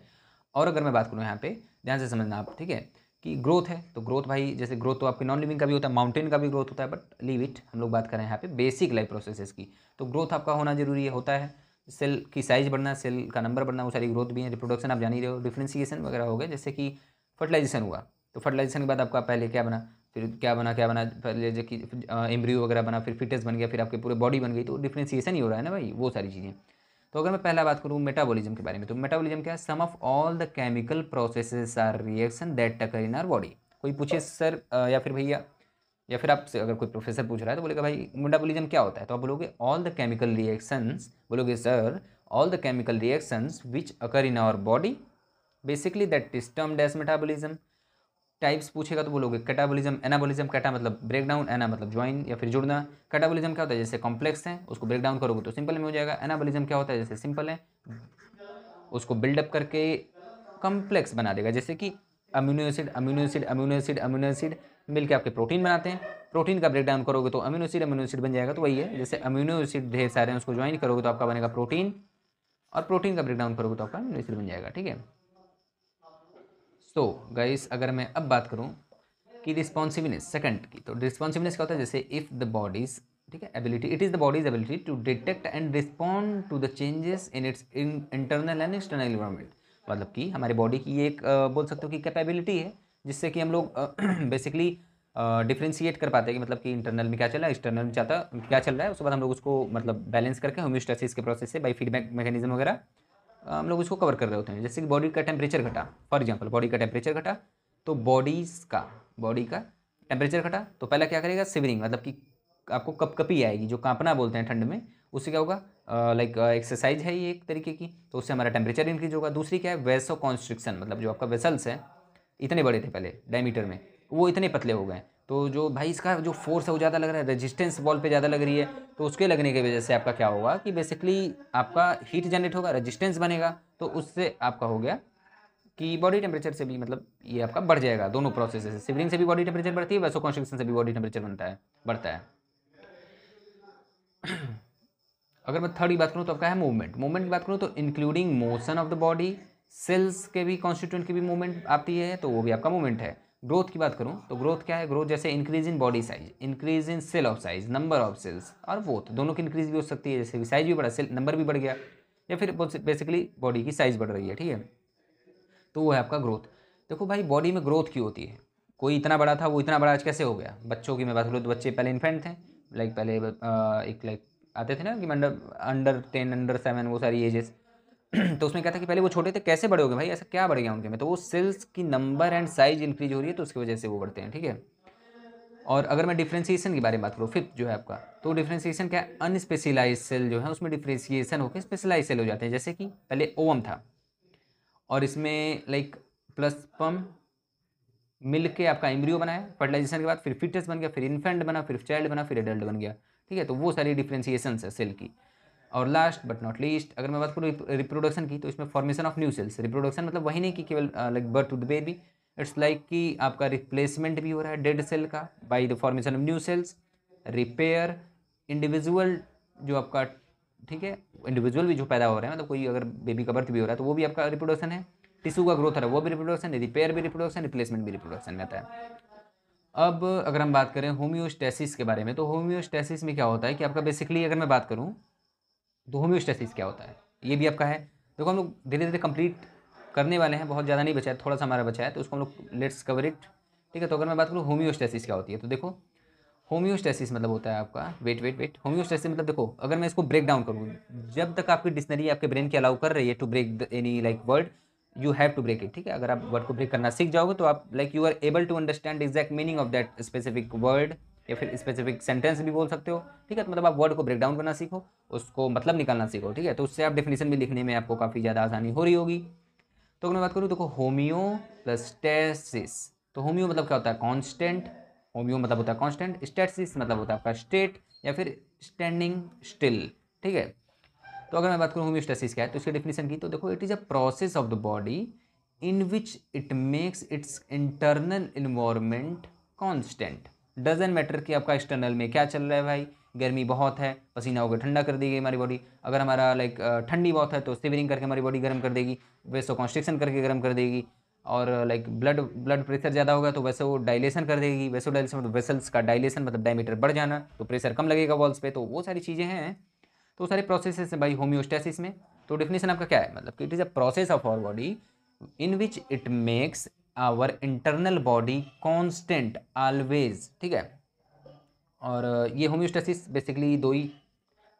और अगर मैं बात करूँ यहाँ पे ध्यान से समझना आप, ठीक है, कि ग्रोथ है, तो ग्रोथ भाई जैसे ग्रोथ तो आपके नॉन लिविंग का भी होता है, माउंटेन का भी ग्रोथ होता है, बट लीव इट, हम लोग बात करें यहाँ पे बेसिक लाइफ प्रोसेसेस की। तो ग्रोथ आपका होना जरूरी है, होता है, सेल की साइज बढ़ना, सेल का नंबर बढ़ना, वो सारी ग्रोथ भी है। रिप्रोडक्शन आप जान ही रहे हो, डिफ्रेंसिएशन वगैरह हो गए, जैसे कि फर्टिलाइजेशन हुआ, तो फर्टिलाइजेशन के बाद आपका पहले क्या बना, फिर क्या बना पहले, जैसे कि एम्ब्रियो वगैरह बना, फिर फिटस बन गया, फिर आपकी पूरी बॉडी बन गई, तो डिफ्रेंसिएशन ही हो रहा है ना भाई, वो सारी चीज़ें। तो अगर मैं पहला बात करूँ मेटाबॉलिज्म के बारे में, तो मेटाबॉलिज्म क्या है, sum of all the chemical processes or reaction that occur in our body. कोई पूछे सर या फिर भैया, या फिर आपसे अगर कोई प्रोफेसर पूछ रहा है तो बोलेगा भाई मेटाबॉलिज्म क्या होता है, तो आप बोलोगे ऑल द केमिकल रिएक्शंस, बोलोगे sir all the chemical reactions which occur in our body, basically that is termed as metabolism. Types पूछेगा तो बोलोगे कैटाबॉलिज्म, एनाबॉलिज्म, कैटा मतलब ब्रेक डाउन, एना मतलब ज्वाइन या फिर जुड़ना। कैटाबॉलिज्म क्या होता है, जैसे कॉम्प्लेक्स है उसको ब्रेक डाउन करोगे तो सिंपल में हो जाएगा। एनाबॉलिज्म क्या होता है, जैसे सिंपल है उसको बिल्डअप करके कॉम्प्लेक्स बना देगा, जैसे कि amino acid amino acid amino acid amino acid मिलकर आपके प्रोटीन बनाते हैं, प्रोटीन का ब्रेक डाउन करोगे तो अमीनो एसिड बन जाएगा। तो वही है, जैसे अमीनो एसिड ढेर सारे हैं उसको ज्वाइन करोगे तो आपका बनेगा प्रोटीन, और प्रोटीन का ब्रेक डाउन करोगे तो आपका अमीनो एसिड बन जाएगा, ठीक है। तो गाइस अगर मैं अब बात करूं कि रिस्पॉन्सिवनेस सेकंड की, तो रिस्पॉन्सिवनेस क्या होता है, जैसे इफ़ द बॉडीज, ठीक है, ability, it is the body's ability to detect and respond to the changes in its internal and external environment. मतलब कि हमारे बॉडी की ये एक बोल सकते हो कि कैपेबिलिटी है, जिससे कि हम लोग बेसिकली डिफ्रेंशिएट कर पाते हैं कि मतलब कि इंटरनल में क्या चल रहा है, एक्सटर्नल में क्या चल रहा है, उसके बाद हम लोग उसको मतलब बैलेंस करके होम्योस्टेसिस के प्रोसेस से बाई फीडबैक मैकेनिज्म वगैरह हम लोग उसको कवर कर रहे होते हैं। जैसे कि बॉडी का टेम्परेचर घटा, फॉर एग्जांपल बॉडी का टेम्परेचर घटा, तो बॉडी का टेम्परेचर घटा तो पहला क्या करेगा, सिवरिंग, मतलब कि आपको कपकपी आएगी, जो कांपना बोलते हैं ठंड में, उससे क्या होगा, लाइक एक्सरसाइज है ये एक तरीके की, तो उससे हमारा टेम्परेचर इंक्रीज होगा। दूसरी क्या है, वेसो कॉन्स्ट्रिक्शन, मतलब जो आपका वेसल्स है इतने बड़े थे पहले डायमीटर में, वो इतने पतले हो गए, तो जो भाई इसका जो फोर्स है वो ज़्यादा लग रहा है, रेजिस्टेंस वॉल पे ज़्यादा लग रही है, तो उसके लगने की वजह से आपका क्या होगा कि बेसिकली आपका हीट जनरेट होगा, रेजिस्टेंस बनेगा, तो उससे आपका हो गया कि बॉडी टेम्परेचर से भी मतलब ये आपका बढ़ जाएगा। दोनों प्रोसेस से, सिवरिंग से भी बॉडी टेम्परेचर बढ़ती है, वैसो कॉन्स्ट्रिक्शन से भी बॉडी टेम्परेचर बढ़ता है। अगर मैं थर्ड की बात करूँ तो आपका है मूवमेंट की बात करूँ तो including motion of the body, cells के भी कॉन्स्टिट्यूंट की भी मूवमेंट आती है, तो वो भी आपका मूवमेंट है। ग्रोथ की बात करूँ तो ग्रोथ क्या है, ग्रोथ जैसे increase in body size, increase in cell of size, number of cells, और बोथ दोनों की इंक्रीज भी हो सकती है, जैसे साइज भी बढ़ा, सेल नंबर भी बढ़ गया, या फिर बेसिकली बॉडी की साइज बढ़ रही है, ठीक है, तो वो है आपका ग्रोथ। देखो भाई बॉडी में ग्रोथ क्यों होती है, कोई इतना बड़ा था वो इतना बड़ा आज कैसे हो गया। बच्चों की मैं बात करूँ तो बच्चे पहले इन्फेंट थे, लाइक पहले एक लाइक आते थे ना कि अंडर अंडर 10 अंडर 7 वो सारी एजेस तो उसमें क्या था कि पहले वो छोटे थे, कैसे बड़े हो गए भाई, ऐसा क्या बढ़ गया उनके में, तो वो सेल्स की नंबर एंड साइज इंक्रीज हो रही है, तो उसकी वजह से वो बढ़ते हैं, ठीक है। और अगर मैं डिफ्रेंसिएशन की बारे में बात करूँ, फिफ्थ जो है आपका, तो डिफ्रेंसिएशन क्या है, अनस्पेशलाइज सेल जो है उसमें डिफ्रेंसिएशन होकर स्पेशलाइज सेल हो जाते हैं। जैसे कि पहले ओवम था और इसमें लाइक प्लस पम मिल के आपका एम्ब्रियो बनाया, फर्टिलाइजेशन के बाद फिर फिटस बन गया, फिर इन्फेंट बना, फिर चाइल्ड बना, फिर एडल्ट बन गया, ठीक है, तो वो सारी डिफ्रेंसिएशन है सेल की। और लास्ट बट नॉट लीस्ट अगर मैं बात करूँ रिप्रोडक्शन की, तो इसमें formation of new cells, reproduction मतलब वही नहीं कि केवल like birth to the baby, it's like कि आपका रिप्लेसमेंट भी हो रहा है डेड सेल का by the formation of new cells, repair individual जो आपका, ठीक है, इंडिविजुअल भी जो पैदा हो रहे हैं, मतलब कोई अगर बेबी का बर्थ भी हो रहा है तो वो भी आपका रिप्रोडक्शन है, टिश्यू का ग्रोथ हो रहा है वो भी रिप्रोडक्शन है, रिपेयर भी रिप्रोडक्शन, रिप्लेसमेंट भी रिप्रोडक्शन में आता है। अब अगर हम बात करें होम्योस्टेसिस के बारे में, तो होम्योस्टेसिस में क्या होता है कि आपका बेसिकली अगर मैं बात करूँ तो होम्योस्टेसिस क्या होता है, ये भी आपका है। देखो हम लोग धीरे धीरे कंप्लीट करने वाले हैं, बहुत ज़्यादा नहीं बचा है, थोड़ा सा हमारा बचा है, तो उसको हम लोग लेट्स कवर इट, ठीक है। तो अगर मैं बात करूँ होम्योस्टेसिस क्या होती है, तो देखो होम्योस्टेसिस मतलब होता है आपका, वेट होम्योस्टेसिस मतलब देखो अगर मैं इसको ब्रेक डाउन करूँ, जब तक आपकी डिक्शनरी आपके ब्रेन की अलाउ कर रही है to break any like word, you have to break it, ठीक है। अगर आप वर्ड को ब्रेक करना सीख जाओगे तो आप like you are able to understand exact meaning of that specific word, या फिर स्पेसिफिक सेंटेंस भी बोल सकते हो, ठीक है। तो मतलब आप वर्ड को ब्रेक डाउन करना सीखो, उसको मतलब निकालना सीखो, ठीक है, तो उससे आप डेफिनेशन भी लिखने में आपको काफ़ी ज़्यादा आसानी हो रही होगी। तो अगर मैं बात करूँ देखो होम्यो प्लस स्टेसिस, तो होम्यो मतलब क्या होता है, कांस्टेंट, होम्यो मतलब होता है कांस्टेंट, स्टेसिस मतलब होता है आपका स्टेट या फिर स्टैंडिंग स्टिल, ठीक है। तो अगर मैं बात करूँ होम्योस्टेसिस क्या है, तो इसकी डेफिनेशन की, तो देखो it is a process of the body in which it makes it's internal environment constant, doesn't matter कि आपका एक्सटर्नल में क्या चल रहा है भाई, गर्मी बहुत है पसीना होकर ठंडा कर देगी हमारी बॉडी, अगर हमारा लाइक ठंडी बहुत है तो सिवरिंग करके हमारी बॉडी गर्म कर देगी, वैसे कॉन्स्ट्रिक्शन करके गर्म कर देगी, और लाइक ब्लड प्रेशर ज़्यादा होगा तो वैसे वो डायलेशन कर देगी, वैसे डायलेशन मतलब वेसल्स का डायलेशन मतलब डायमीटर बढ़ जाना, तो प्रेशर कम लगेगा वॉल्स पे, तो वो सारी चीज़ें हैं, तो सारे प्रोसेस है भाई होम्योस्टेसिस में। तो डेफिनेशन आपका क्या है, मतलब कि it is a process of our body in which it makes our internal body constant always, ठीक है। और ये होम्योस्टेसिस बेसिकली दो ही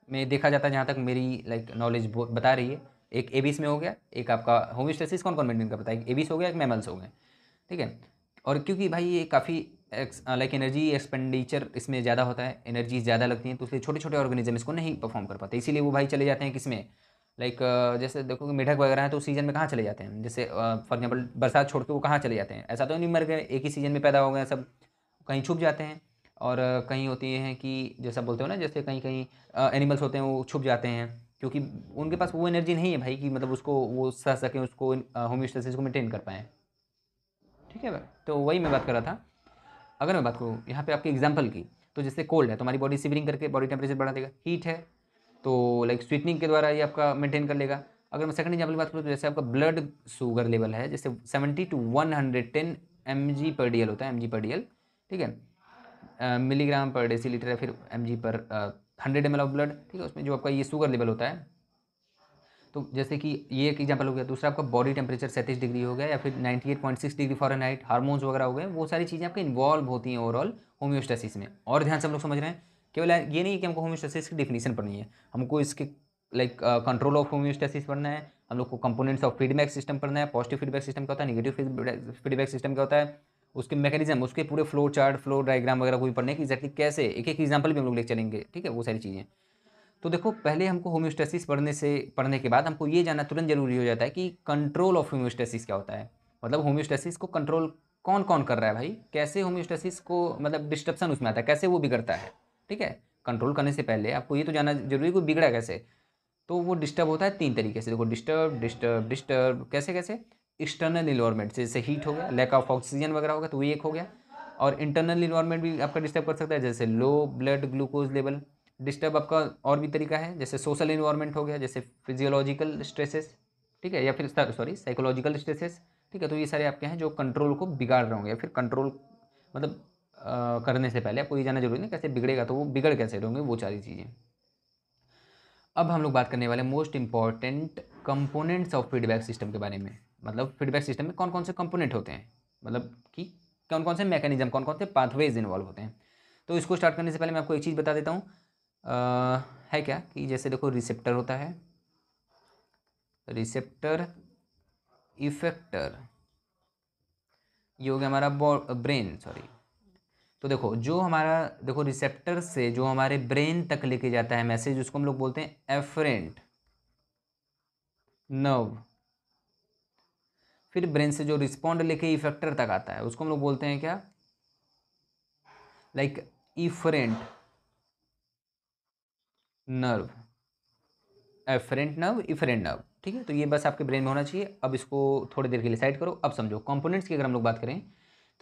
में देखा जाता है जहाँ तक मेरी लाइक नॉलेज बता रही है, एक एबीस में हो गया, एक आपका होम्योस्टेसिस कौन कौन मेंटेन कर पाता है, एक एबीस हो गया, एक मैमल्स हो गए, ठीक है। और क्योंकि भाई ये काफ़ी लाइक एनर्जी एक्सपेंडिचर इसमें ज़्यादा होता है, एनर्जी ज़्यादा लगती है, तो इसलिए छोटे छोटे ऑर्गेनिज्म इसको नहीं परफॉर्म कर पाते, इसीलिए वो भाई चले जाते हैं किसमें, लाइक जैसे देखो कि मेढक वगैरह है तो सीजन में कहाँ चले जाते हैं, जैसे फॉर एग्जाम्पल बरसात छोड़ के वो कहाँ चले जाते हैं, ऐसा तो नहीं मर गए, एक ही सीजन में पैदा हो गए सब, कहीं छुप जाते हैं। और कहीं होती हैं कि जैसा बोलते हो ना, जैसे कहीं कहीं एनिमल्स होते हैं वो छुप जाते हैं, क्योंकि उनके पास वो एनर्जी नहीं है भाई कि मतलब उसको वो सह सकें, उसको होम्योस्टेसिस को मेंटेन कर पाएँ, ठीक है भाई। तो वही मैं बात कर रहा था। अगर मैं बात करूँ यहाँ पे आपके एग्जाम्पल की, तो जैसे कोल्ड है तो हमारी बॉडी सिवरिंग करके बॉडी टेम्परेचर बढ़ा देगा, हीट है तो लाइक स्वीटनिंग के द्वारा ये आपका मेंटेन कर लेगा, अगर मैं सेकंड एग्जाम्पल की बात करूँ तो जैसे आपका ब्लड शुगर लेवल है, जैसे 70 to 110 mg/dl होता है, mg/dl, ठीक है, मिलीग्राम पर डेसीलीटर या फिर mg पर 100 ml ऑफ ब्लड, ठीक है। उसमें जो आपका ये शुगर लेवल होता है, तो जैसे कि ये एक एग्जाम्पल हो गया। दूसरा आपका बॉडी टेम्परेचर 37 डिग्री हो गया या फिर 98.6 डिग्री फ़ारेनहाइट, हार्मोन्स वगैरह हो गए, वो सारी चीज़ें आपके इन्वॉल्व होती हैं ओवरऑल होम्योस्टेसिस में। और ध्यान से हम लोग समझ रहे हैं, केवल ये नहीं कि हमको होम्योस्टेसिस की डिफिनीशन पढ़नी है, हमको इसके लाइक कंट्रोल ऑफ होम्योस्टेसिस पढ़ना है, हम लोग को कंपोनेंट्स ऑफ फीडबैक सिस्टम पढ़ना है, पॉजिटिव फीडबैक सिस्टम क्या होता है, निगेटिव फीडबैक सिस्टम क्या होता है, उसके मैकेनिज्म, उसके पूरे फ्लो चार्ट, फ्लो डायग्राम वगैरह को भी पढ़ने की एक्जैक्टली कैसे, एक एक एग्जाम्पल भी हम लोग ले चलेंगे, ठीक है, वो सारी चीज़ें। तो देखो, पहले हमको होम्योस्टेसिस पढ़ने के बाद हमको ये जानना तुरंत जरूरी हो जाता है कि कंट्रोल ऑफ होम्योस्टेसिस क्या होता है। मतलब होम्योस्टेसिस को कंट्रोल कौन कौन कर रहा है भाई, कैसे होम्योस्टेसिस को मतलब डिस्टर्बन उसमें आता है, कैसे वो बिगड़ता है, ठीक है। कंट्रोल करने से पहले आपको ये तो जानना जरूरी है कि बिगड़ा कैसे। तो वो डिस्टर्ब होता है 3 तरीके से। देखो, डिस्टर्ब डिस्टर्ब डिस्टर्ब कैसे कैसे, एक्सटर्नल इन्वायरमेंट जैसे हीट हो गया, लैक ऑफ ऑक्सीजन वगैरह हो गया, तो वो एक हो गया। और इंटरनल इन्वायरमेंट भी आपका डिस्टर्ब कर सकता है, जैसे low blood glucose level. Disturb आपका और भी तरीका है, जैसे सोशल इन्वायरमेंट हो गया, जैसे फिजियोलॉजिकल स्ट्रेसेस, ठीक है, या फिर सॉरी साइकोलॉजिकल स्ट्रेसेस, ठीक है। तो ये सारे आपके हैं जो कंट्रोल को बिगाड़ रहे होंगे, या फिर कंट्रोल मतलब करने से पहले आपको ये जानना जरूरी नहीं कैसे बिगड़ेगा, तो वो बिगड़ कैसे रहोगे, वो सारी चीज़ें। अब हम लोग बात करने वाले most important components of feedback system के बारे में। मतलब फीडबैक सिस्टम में कौन कौन से कंपोनेंट होते हैं, मतलब कि कौन कौन से मैकेनिज्म, कौन कौन से पाथवेज इन्वॉल्व होते हैं। तो इसको स्टार्ट करने से पहले मैं आपको एक चीज़ बता देता हूँ, है क्या कि जैसे देखो, रिसेप्टर होता है, रिसेप्टर, इफेक्टर, ये हो गया हमारा ब्रेन, सॉरी। तो देखो, जो हमारा देखो रिसेप्टर से जो हमारे ब्रेन तक लेके जाता है मैसेज, उसको हम लोग बोलते हैं एफरेंट नर्व। फिर ब्रेन से जो रिस्पॉन्ड लेके इफेक्टर तक आता है उसको हम लोग बोलते हैं क्या, like afferent nerve, efferent nerve, afferent nerve, ठीक है। तो ये बस आपके ब्रेन में होना चाहिए। अब इसको थोड़ी देर के लिए साइड करो। अब समझो कंपोनेंट्स की अगर हम लोग बात करें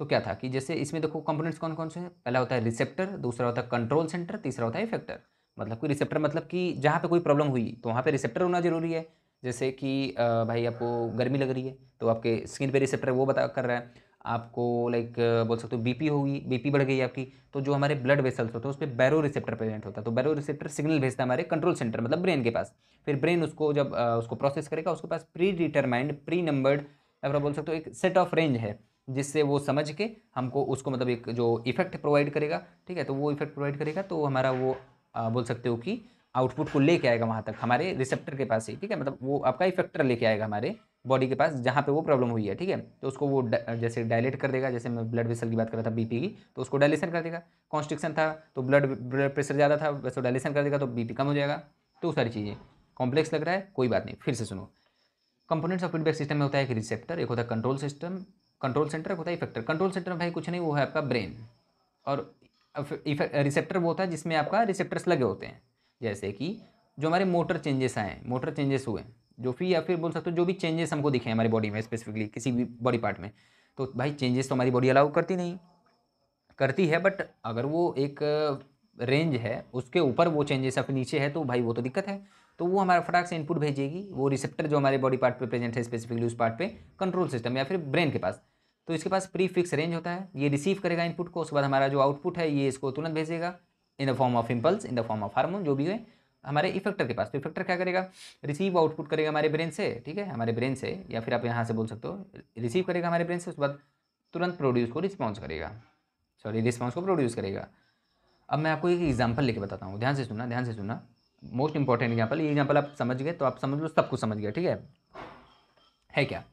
तो क्या था कि जैसे इसमें देखो कंपोनेंट्स कौन कौन से हैं। पहला होता है रिसेप्टर, दूसरा होता है कंट्रोल सेंटर, तीसरा होता है इफेक्टर। मतलब कि रिसेप्टर मतलब कि जहाँ पे कोई प्रॉब्लम हुई तो वहाँ पे रिसेप्टर होना जरूरी है। जैसे कि भाई आपको गर्मी लग रही है तो आपके स्किन पे रिसेप्टर वो बता कर रहा है आपको, लाइक बोल सकते हो बीपी होगी, बीपी बढ़ गई आपकी, तो जो हमारे ब्लड वेसल्स होते हैं उस पर बैरो रिसेप्टर प्रेजेंट होता है। तो बैरो रिसेप्टर सिग्नल भेजता है हमारे कंट्रोल सेंटर मतलब ब्रेन के पास। फिर ब्रेन उसको जब उसको प्रोसेस करेगा, उसके पास प्री डिटरमाइंड, प्री नंबर्ड, अगर बोल सकते हो एक सेट ऑफ रेंज है, जिससे वो समझ के हमको उसको मतलब एक जो इफेक्ट प्रोवाइड करेगा, ठीक है। तो वो इफेक्ट प्रोवाइड करेगा तो हमारा वो बोल सकते हो कि आउटपुट को लेके आएगा वहाँ तक हमारे रिसेप्टर के पास ही, ठीक है। मतलब वो आपका इफेक्टर लेके आएगा हमारे बॉडी के पास जहाँ पे वो प्रॉब्लम हुई है, ठीक है। तो उसको वो जैसे डायलेट कर देगा, जैसे मैं ब्लड वेसल की बात कर रहा था बीपी की, तो उसको डायलेशन कर देगा। कॉन्स्ट्रिक्शन था तो ब्लड प्रेशर ज़्यादा था, वैसे डायलेशन कर देगा तो बीपी कम हो जाएगा। तो सारी चीज़ें कॉम्प्लेक्स लग रहा है, कोई बात नहीं, फिर से सुनो। कंपोनेंट्स ऑफ फीडबैक सिस्टम में होता है एक रिसेप्टर, एक होता है कंट्रोल सिस्टम, कंट्रोल सेंटर, एक होता है इफेक्टर। कंट्रोल सेंटर में भाई कुछ नहीं, वो है आपका ब्रेन। और रिसेप्टर वो होता है जिसमें आपका रिसेप्टर्स लगे होते हैं। जैसे कि जो हमारे मोटर चेंजेस आए, मोटर चेंजेस हुए, जो फिर या फिर बोल सकते हो जो भी चेंजेस हमको दिखे हमारी बॉडी में, स्पेसिफिकली किसी भी बॉडी पार्ट में, तो भाई चेंजेस तो हमारी बॉडी अलाउ करती नहीं, करती है, बट अगर वो एक रेंज है उसके ऊपर वो चेंजेस अब नीचे है तो भाई वो तो दिक्कत है। तो वो हमारा फटाक से इनपुट भेजेगी, वो रिसेप्टर जो हमारे बॉडी पार्ट पे प्रेजेंट है, स्पेसिफिकली उस पार्ट पे, कंट्रोल सिस्टम या फिर ब्रेन के पास। तो इसके पास प्री फिक्स रेंज होता है, ये रिसीव करेगा इनपुट को, उसके बाद हमारा जो आउटपुट है ये इसको तुरंत भेजेगा in the form of impulse, in the form of hormone, जो भी है हमारे इफेक्टर के पास। तो इफेक्टर क्या करेगा, रिसीव आउटपुट करेगा हमारे ब्रेन से, ठीक है, हमारे ब्रेन से, या फिर आप यहाँ से बोल सकते हो रिसीव करेगा हमारे ब्रेन से, उसके बाद तुरंत प्रोड्यूस को रिस्पॉन्स करेगा, सॉरी रिस्पॉन्स को प्रोड्यूस करेगा। अब मैं आपको एक एग्जांपल लेके बताता हूँ, ध्यान से सुनना, ध्यान से सुनना। मोस्ट इंपॉर्टेंट एग्जांपल, ये एग्जांपल आप समझ गए तो आप समझ लो सब कुछ समझ गया, ठीक है क्या।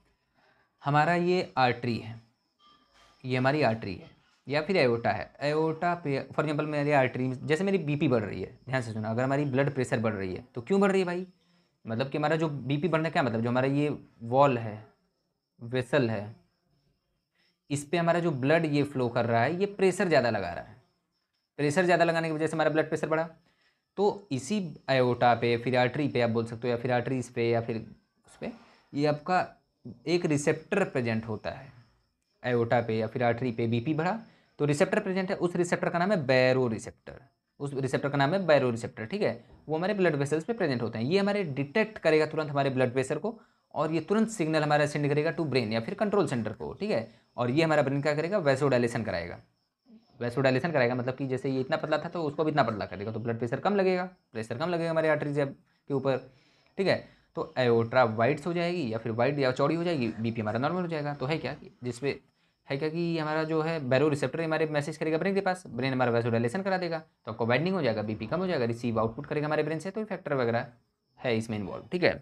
हमारा ये आर्टरी है, ये हमारी आर्टरी है, या फिर एओर्टा है। एओर्टा पे फॉर एग्जांपल मेरी आर्टरी में जैसे मेरी बीपी बढ़ रही है, ध्यान से सुना, अगर हमारी ब्लड प्रेशर बढ़ रही है तो क्यों बढ़ रही है भाई, मतलब कि हमारा जो बीपी बढ़ने का क्या मतलब, जो हमारा ये वॉल है, वेसल है, इस पे हमारा जो ब्लड ये फ्लो कर रहा है, ये प्रेशर ज़्यादा लगा रहा है। प्रेशर ज़्यादा लगाने की वजह से हमारा ब्लड प्रेशर बढ़ा। तो इसी आयोटा पे, फिर आर्टरी पे आप बोल सकते हो, या फिर आर्टरीज पे, या फिर उस पर, ये आपका एक रिसेप्टर प्रेजेंट होता है आयोटा पे या फिर आर्टरी पे। बीपी बढ़ा तो रिसेप्टर प्रेजेंट है, उस रिसेप्टर का नाम है बैरो रिसेप्टर, उस रिसेप्टर का नाम है बैरो रिसेप्टर, ठीक है। वो हमारे ब्लड वेसल्स पे प्रेजेंट होते हैं। ये हमारे डिटेक्ट करेगा तुरंत हमारे ब्लड प्रेशर को, और ये तुरंत सिग्नल हमारा सेंड करेगा टू ब्रेन या फिर कंट्रोल सेंटर को, ठीक है। और ये हमारा ब्रेन क्या करेगा, वैसोडाइलेशन कराएगा। वैसोडाइलेशन कराएगा मतलब कि जैसे ये इतना पतला था तो उसको भी इतना पतला कर देगा, तो ब्लड प्रेशर कम लगेगा, प्रेशर कम लगेगा हमारे आर्टरीज के ऊपर, ठीक है। तो एओर्टा वाइड्स हो जाएगी या फिर वाइड या चौड़ी हो जाएगी, बीपी हमारा नॉर्मल हो जाएगा। तो है क्या, जिसपे है क्या कि हमारा जो है बैरो रिसेप्टर हमारे मैसेज करेगा ब्रेन के पास, ब्रेन हमारा वैसोडाइलेशन करा देगा, तो आपको वाइडनिंग हो जाएगा, बीपी कम हो जाएगा, रिसीव आउटपुट करेगा हमारे ब्रेन से, तो फैक्टर वगैरह है इसमें इन्वॉल्व, ठीक है।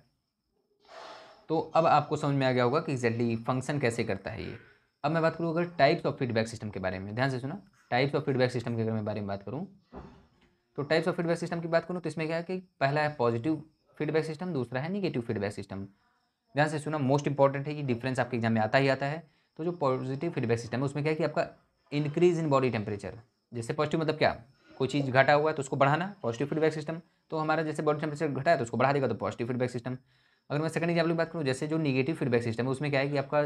तो अब आपको समझ में आ गया होगा कि एग्जैक्टली फंक्शन कैसे करता है ये। अब मैं बात करूँ अगर टाइप्स ऑफ फीडबैक सिस्टम के बारे में, ध्यान से सुना। टाइप्स ऑफ फीडबैक सिस्टम के अगर मैं बारे में बात करूँ, तो टाइप्स ऑफ फीडबैक सिस्टम की बात करूँ तो इसमें क्या है कि पहला है पॉजिटिव फीडबैक सिस्टम, दूसरा है निगेटिव फीडबैक सिस्टम। ध्यान से सुना, मोस्ट इंपॉर्टेंट है, कि डिफरेंस आपके एग्जाम में आता ही आता है। तो जो पॉजिटिव फीडबैक सिस्टम है उसमें क्या है कि आपका इंक्रीज इन बॉडी टेम्परेचर, जैसे पॉजिटिव मतलब क्या, कोई चीज़ घटा हुआ है तो उसको बढ़ाना, पॉजिटिव फीडबैक सिस्टम। तो हमारा जैसे बॉडी टेम्परेचर घटा है तो उसको बढ़ा देगा, तो पॉजिटिव फीडबैक सिस्टम। अगर मैं सेकंड एग्जाम्पल की बात करूँ, जैसे जो निगेटिव फीडबैक सिस्टम है उसमें क्या है कि आपका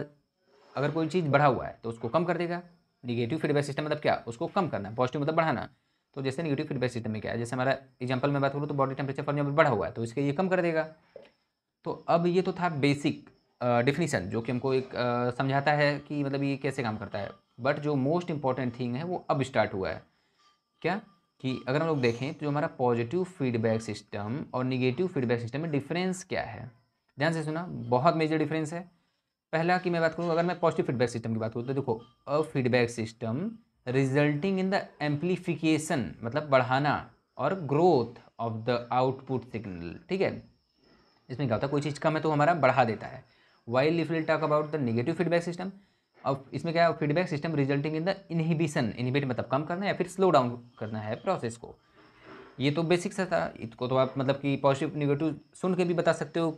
अगर कोई चीज़ बढ़ा हुआ है तो उसको कम कर देगा। निगेटिव फीडबैक सिस्टम मतलब क्या, उसको कम करना, पॉजिटिव मतलब बढ़ाना। तो जैसे निगेटिव फीडबैक सिस्टम में क्या है, जैसे हमारा एग्जाम्पल में बात करूँ तो बॉडी टेम्परेचर फॉर एग्जाम्पल बढ़ा हुआ है तो इसके ये कम कर देगा। तो अब ये तो था बेसिक डिफिनीसन जो कि हमको एक समझाता है कि मतलब ये कैसे काम करता है। बट जो मोस्ट इंपॉर्टेंट थिंग है वो अब स्टार्ट हुआ है, क्या कि अगर हम लोग देखें तो जो हमारा पॉजिटिव फीडबैक सिस्टम और निगेटिव फीडबैक सिस्टम में डिफरेंस क्या है। ध्यान से सुना, बहुत मेजर डिफरेंस है। पहला की मैं बात करूँ, अगर मैं पॉजिटिव फीडबैक सिस्टम की बात करूँ तो देखो, a feedback system resulting in the amplification मतलब बढ़ाना और growth of the output signal, ठीक है। इसमें क्या होता है, कोई चीज़ कम है तो हमारा बढ़ा देता है। While if will talk about the negative feedback system, अब इसमें क्या है, feedback system resulting in the inhibition, inhibit मतलब कम करना या फिर स्लो डाउन करना है प्रोसेस को। ये तो बेसिक सा था, इसको तो आप मतलब कि पॉजिटिव निगेटिव सुन के भी बता सकते हो,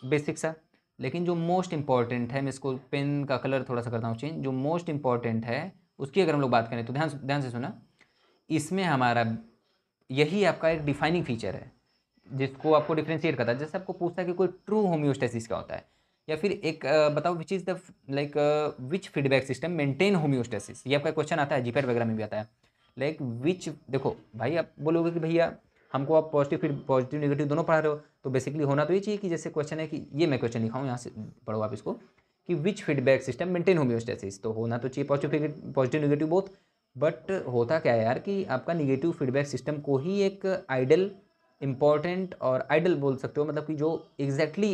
बेसिक सा। लेकिन जो मोस्ट इंपॉर्टेंट है, मैं इसको पेन का कलर थोड़ा सा करता हूँ चेंज, जो मोस्ट इंपॉर्टेंट है उसकी अगर हम लोग बात करें तो ध्यान से सुना, इसमें हमारा यही आपका एक डिफाइनिंग फीचर है जिसको आपको डिफ्रेंशिएट करता है। जैसे आपको पूछता है कि कोई ट्रू होम्योस्टेसिस क्या होता है, या फिर एक बताओ which is the like which feedback system maintain homeostasis, ये आपका क्वेश्चन आता है, जीपीएट वगैरह में भी आता है। लाइक विच, देखो भाई आप बोलोगे कि भैया हमको आप पॉजिटिव नेगेटिव दोनों पढ़ा रहे हो, तो बेसिकली होना तो ये चाहिए कि जैसे क्वेश्चन है कि ये मैं क्वेश्चन लिखा हूँ, यहाँ से पढ़ो आप इसको, कि विच फीडबैक सिस्टम मेंटेन होम्योस्टेसिस, तो होना तो चाहिए पॉजिटिव नेगेटिव बोथ। बट होता क्या है यार कि आपका निगेटिव फीडबैक सिस्टम को ही एक आइडल इम्पॉर्टेंट और आइडल बोल सकते हो, मतलब कि जो एग्जैक्टली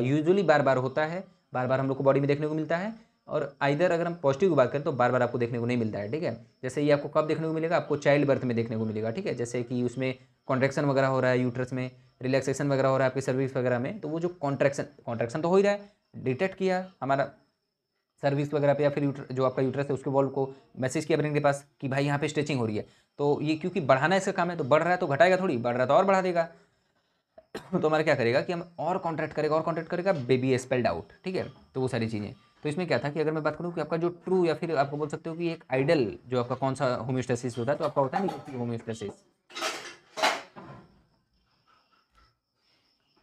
यूजुअली बार बार होता है, बार बार हम लोग को बॉडी में देखने को मिलता है। और आइदर अगर हम पॉजिटिव की बात करें तो बार बार आपको देखने को नहीं मिलता है, ठीक है। जैसे ये आपको कब देखने को मिलेगा, आपको चाइल्ड बर्थ में देखने को मिलेगा, ठीक है। जैसे कि उसमें कॉन्ट्रैक्शन वगैरह हो रहा है यूट्रस में, रिलैक्सेशन वगैरह हो रहा है आपके सर्विस वगैरह में, तो वो जो कॉन्ट्रैक्शन तो हो ही रहा है, डिटेक्ट किया हमारा सर्विस वगैरह पे या फिर जो आपका यूट्रस है उसके वॉल को मैसेज किया ब्रेन के पास कि भाई यहाँ पे स्ट्रेचिंग हो रही है। तो ये क्योंकि बढ़ाना इसका काम है, तो बढ़ रहा है तो घटाएगा थोड़ी, बढ़ रहा है तो और बढ़ा देगा। तो हमारा क्या करेगा कि हम और कॉन्ट्रैक्ट करेगा, बेबी स्पेल्ड आउट, ठीक है। तो वो सारी चीज़ें, तो इसमें क्या था कि अगर मैं बात करूँ कि आपका जो ट्रू या फिर आपको बोल सकते हो कि एक आइडल जो आपका कौन सा होम्योस्टेसिस होता है, तो आपका होता है निगेटिव होम्योस्टेसिस,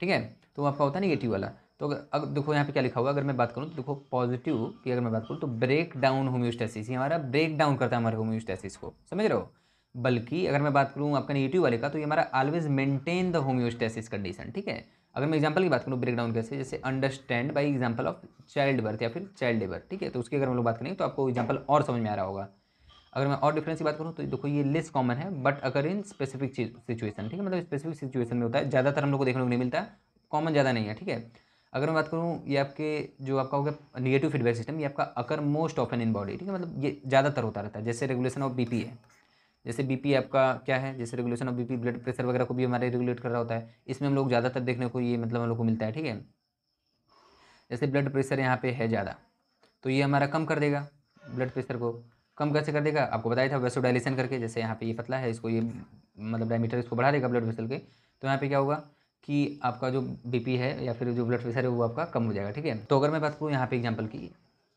ठीक है। तो आपका होता है निगेटिव वाला। तो अगर देखो यहाँ पे क्या लिखा हुआ, अगर मैं बात करूँ तो देखो पॉजिटिव की अगर मैं बात करूँ तो ब्रेक डाउन होम्योस्टेसिस, ये हमारा ब्रेक डाउन करता है हमारे होम्योस्टेसिस को, समझ रहे हो। बल्कि अगर मैं बात करूँ आपका नेगेटिव वाले का, तो ये हमारा always maintain the homeostasis condition, ठीक है। अगर मैं एग्जांपल की बात करूँ ब्रेक डाउन कैसे, जैसे understand by example of child birth या फिर चाइल्ड लेबर, ठीक है। तो उसकी अगर हम लोग बात करेंगे तो आपको एग्जांपल और समझ में आ रहा होगा। अगर मैं और डिफरेंस की बात करूँ तो देखो ये लेस कॉमन है, बट अगर इन स्पेसिफिक सिचुएशन, ठीक है, मतलब स्पेसिफिक सिचुएशन में होता है, ज़्यादातर हम लोग को देखने को नहीं मिलता, कॉमन ज़्यादा नहीं है, ठीक है। अगर मैं बात करूँ ये आपके जो आपका हो गया निगेटिव फीडबैक सिस्टम, ये आपका अकर मोस्ट ऑफन इन बॉडी, ठीक है, मतलब ये ज़्यादातर होता रहता है। जैसे रेगुलेशन ऑफ बीपी है, जैसे बीपी आपका क्या है, जैसे regulation of BP blood pressure वगैरह को भी हमारे रेगुलेट कर रहा होता है, इसमें हम लोग ज़्यादातर देखने को ये मतलब हम लोग को मिलता है, ठीक है। जैसे ब्लड प्रेशर यहाँ पे है ज़्यादा, तो ये हमारा कम कर देगा, ब्लड प्रेशर को कम कैसे कर देगा, आपको बताया था वैसोडाइलेशन करके। जैसे यहाँ पे ये पतला है, इसको ये मतलब डायमीटर इसको बढ़ा देगा ब्लड वेसल के, तो यहाँ पे क्या होगा कि आपका जो बीपी है या फिर जो ब्लड प्रेशर है वो आपका कम हो जाएगा, ठीक है। तो अगर मैं बात करूँ यहाँ पे एग्जांपल की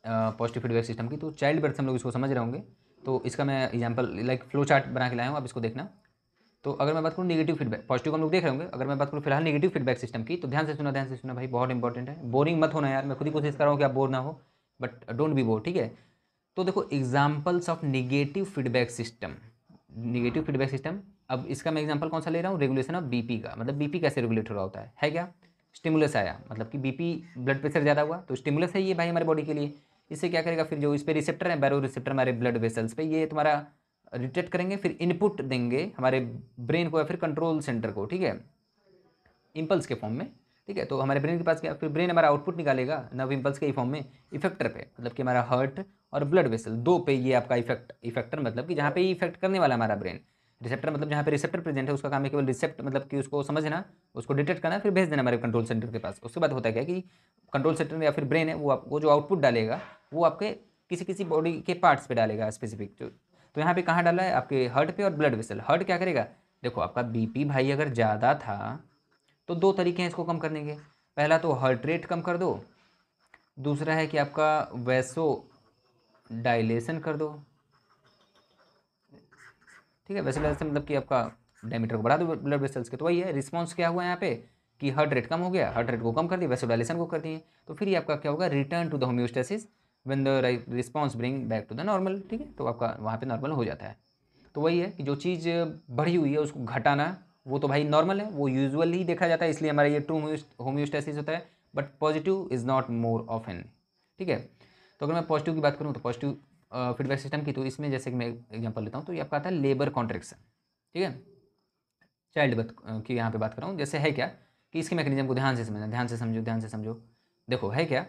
पॉजिटिव फीडबैक सिस्टम की, तो चाइल्ड बर्थ से हम लोग इसको समझ रहे होंगे, तो इसका मैं एग्जांपल लाइक फ्लो चार्ट बना के लाया हूँ, आप इसको देखना। तो अगर मैं बात करूँ निगेटिव फीडबैक, पॉजिटिव हम लोग देख रहे होंगे, अगर मैं बात करूँ फिलहाल निगेटिव फीडबैक सिस्टम की, तो ध्यान से सुना भाई, बहुत इंपॉर्टेंट है, बोरिंग मत होना यार, मैं खुद ही कोशिश कर रहा हूँ कि आप बोर ना हो, बट डोंट बी बोर, ठीक है। तो देखो examples of negative feedback system, negative feedback system अब इसका मैं एग्जांपल कौन सा ले रहा हूँ, रेगुलेशन ऑफ बीपी का। मतलब बीपी कैसे रेगुलेट हो रहा होता है क्या, स्टिमुलस आया, मतलब कि बीपी ब्लड प्रेशर ज़्यादा हुआ तो स्टिमुलस है ये भाई हमारे बॉडी के लिए। इससे क्या करेगा, फिर जो इस पर रिसेप्टर है, बैरो रिसेप्टर हमारे ब्लड वेसल्स पे, ये तुम्हारा डिटेक्ट करेंगे, फिर इनपुट देंगे हमारे ब्रेन को या फिर कंट्रोल सेंटर को, ठीक है, इम्पल्स के फॉर्म में। ठीक है, तो हमारे ब्रेन के पास क्या, फिर ब्रेन हमारा आउटपुट निकालेगा नव इम्पल्स के फॉर्म में इफेक्टर पे, मतलब कि हमारा हार्ट और ब्लड वेसल दो पे ये आपका इफेक्टर मतलब कि जहाँ पे ये इफेक्ट करने वाला हमारा ब्रेन। रिसेप्टर मतलब जहाँ पे रिसेप्टर प्रेजेंट है उसका काम है केवल रिसेप्ट, मतलब कि उसको समझना, उसको डिटेक्ट करना, फिर भेज देना हमारे कंट्रोल सेंटर के पास। उसके बाद होता है क्या कि कंट्रोल सेंटर या फिर ब्रेन है वो जो आउटपुट डालेगा वो आपके किसी किसी बॉडी के पार्ट्स पे डालेगा स्पेसिफिक। तो यहाँ पे कहाँ डाला है, आपके हार्ट पे और ब्लड वेसल। हार्ट क्या करेगा, देखो आपका बीपी भाई अगर ज़्यादा था तो दो तरीके हैं इसको कम करने के। पहला तो हार्ट रेट कम कर दो, दूसरा है कि आपका वैसो डायलेशन कर दो। ठीक है, वैसो डायलेशन मतलब कि आपका डायमीटर को बढ़ा दो ब्लड वेसल्स के। तो वही है, रिस्पॉन्स क्या हुआ यहाँ पे कि हार्ट रेट कम हो गया, हार्ट रेट को कम कर दिया, वैसो डायलेशन को कर दिए, तो फिर ये आपका क्या होगा, return to the homeostasis when the response bring back to the normal. ठीक है, तो आपका वहाँ पे नॉर्मल हो जाता है। तो वही है कि जो चीज़ बढ़ी हुई है उसको घटाना, वो तो भाई नॉर्मल है, वो यूजुअली ही देखा जाता है, इसलिए हमारा ये ट्रू होम्योस्टेसिस होता है। But positive is not more often. ठीक है, तो अगर मैं पॉजिटिव की बात करूँ तो पॉजिटिव फीडबैक सिस्टम की, तो इसमें जैसे कि मैं एग्जांपल लेता हूँ तो ये आपका आता है लेबर कॉन्ट्रैक्शन। ठीक है, चाइल्ड बर्थ की यहाँ पे बात कर रहा हूँ। जैसे है क्या कि इसके मैकेनिज्म को ध्यान से समझना, ध्यान से समझो, ध्यान से समझो। देखो है क्या,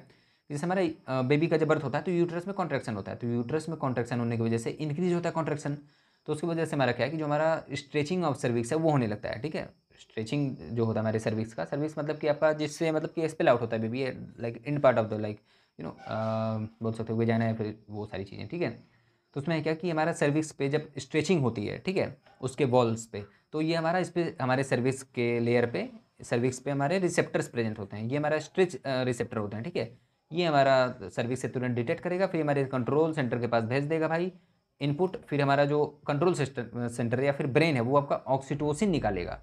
जैसे हमारा बेबी का जब बर्थ होता है तो यूट्रस में कॉन्ट्रैक्शन होता है, तो यूट्रस में कॉन्ट्रैक्शन होने की वजह से इंक्रीज होता है कॉन्ट्रैक्शन। तो उसकी वजह से हमारा क्या है कि जो हमारा स्ट्रेचिंग ऑफ सर्विक्स है वो होने लगता है। ठीक है, स्ट्रेचिंग जो होता है हमारे सर्विक्स का, सर्विक्स मतलब कि आपका जिससे मतलब कि स्पेल आउट होता है baby, like in part of the like you know बोल सकते हो वेजाइना या फिर वो सारी चीज़ें। ठीक है, तो उसमें क्या कि हमारा सर्विक्स पे जब स्ट्रेचिंग होती है, ठीक है, उसके वॉल्स पे, तो ये हमारा इस पे हमारे सर्विक्स के लेयर पे, सर्विक्स पे हमारे रिसेप्टर्स प्रेजेंट होते हैं, ये हमारा स्ट्रेच रिसेप्टर होते हैं। ठीक है, ये हमारा सर्विक्स से तुरंत डिटेक्ट करेगा, फिर हमारे कंट्रोल सेंटर के पास भेज देगा भाई इनपुट, फिर हमारा जो कंट्रोल सेंटर या फिर ब्रेन है वो आपका ऑक्सीटोसिन निकालेगा।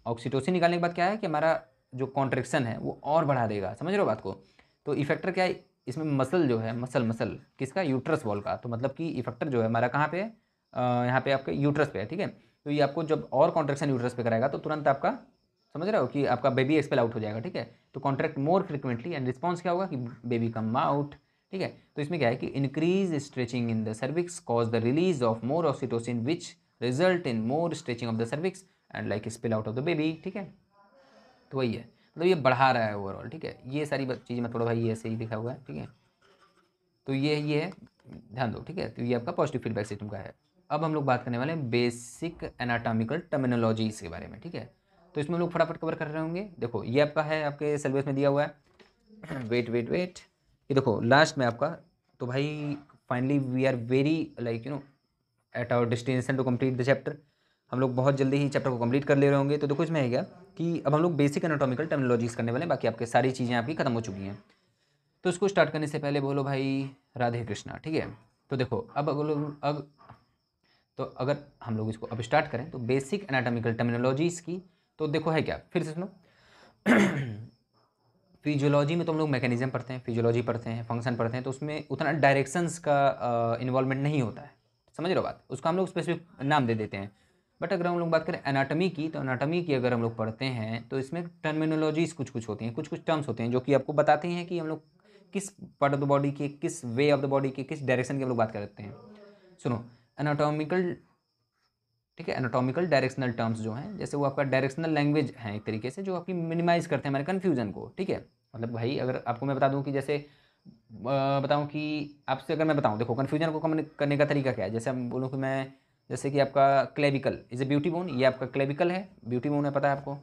ऑक्सीटोसिन निकालने के बाद क्या है कि हमारा जो कॉन्ट्रेक्शन है वो और बढ़ा देगा। समझ रहे हो बात को। तो इफेक्टर क्या है इसमें, मसल जो है, मसल किसका, यूट्रस वॉल का। तो मतलब कि इफेक्टर जो है हमारा कहाँ पे है, यहाँ पे आपके यूट्रस पे है। ठीक है, तो ये आपको जब और कॉन्ट्रेक्शन यूट्रस पे कराएगा तो तुरंत आपका, समझ रहे हो कि आपका बेबी एक्सपेल आउट हो जाएगा। ठीक है, तो contract more frequently and response क्या होगा कि बेबी कम आउट। ठीक है, तो इसमें क्या है कि increase stretching in the cervix cause the release of more oxytocin which result in more stretching of the cervix and like spell out of the baby. ठीक है, तो वही है, मतलब ये बढ़ा रहा है ओवरऑल। ठीक है, ये सारी चीज़ें मैं थोड़ा भाई ये ऐसे ही लिखा हुआ है। ठीक है, तो ये है, ध्यान दो। ठीक है, तो ये आपका पॉजिटिव फीडबैक सिस्टम का है। अब हम लोग बात करने वाले हैं बेसिक एनाटॉमिकल टर्मिनोलॉजीज के बारे में। ठीक है, तो इसमें हम लोग फटाफट कवर कर रहे होंगे। देखो ये आपका है, आपके सिलेबस में दिया हुआ है। वेट, ये देखो लास्ट में आपका, तो भाई finally we are very like at our destination to complete the chapter. हम लोग बहुत जल्दी ही चैप्टर को कंप्लीट कर ले रहे होंगे। तो देखो इसमें है क्या कि अब हम लोग बेसिक एनाटॉमिकल टर्मिनोलॉजीज करने वाले हैं, बाकी आपके सारी चीज़ें आपकी खत्म हो चुकी हैं। तो इसको स्टार्ट करने से पहले बोलो भाई राधे कृष्णा। ठीक है, तो देखो अब अगर हम लोग इसको अब स्टार्ट करें तो बेसिक एनाटॉमिकल टर्मिनोलॉजीज की, तो देखो है क्या, फिर से सुनो। फिजियोलॉजी में तो हम लोग मैकेनिज्म पढ़ते हैं, फिजियोलॉजी पढ़ते हैं, फंक्शन पढ़ते हैं, तो उसमें उतना डायरेक्शंस का इन्वॉल्वमेंट नहीं होता है। समझ रहे हो बात, उसका हम लोग स्पेसिफिक नाम दे देते हैं। बट अगर हम लोग बात करें एनाटॉमी की, तो एनाटॉमी की अगर हम लोग पढ़ते हैं तो इसमें टर्मिनोलॉजीज कुछ कुछ होती हैं, कुछ कुछ टर्म्स होते हैं जो कि आपको बताते हैं कि हम लोग किस पार्ट ऑफ द बॉडी के, किस वे ऑफ द बॉडी के, किस डायरेक्शन के हम लोग बात करते हैं। सुनो, एनाटॉमिकल, ठीक है, एनाटॉमिकल डायरेक्शनल टर्म्स जो हैं, जैसे वो आपका डायरेक्शनल लैंग्वेज है एक तरीके से, जो आपकी मिनिमाइज करते हैं हमारे कन्फ्यूजन को। ठीक है, मतलब भाई अगर आपको मैं बता दूं कि जैसे बताऊं कि आपसे अगर मैं बताऊं, देखो कन्फ्यूजन को कम करने का तरीका क्या है। जैसे हम बोलूँ कि मैं, जैसे कि आपका clavicle is a beauty bone, ये आपका क्लेविकल है, ब्यूटी बोन है, पता है आपको।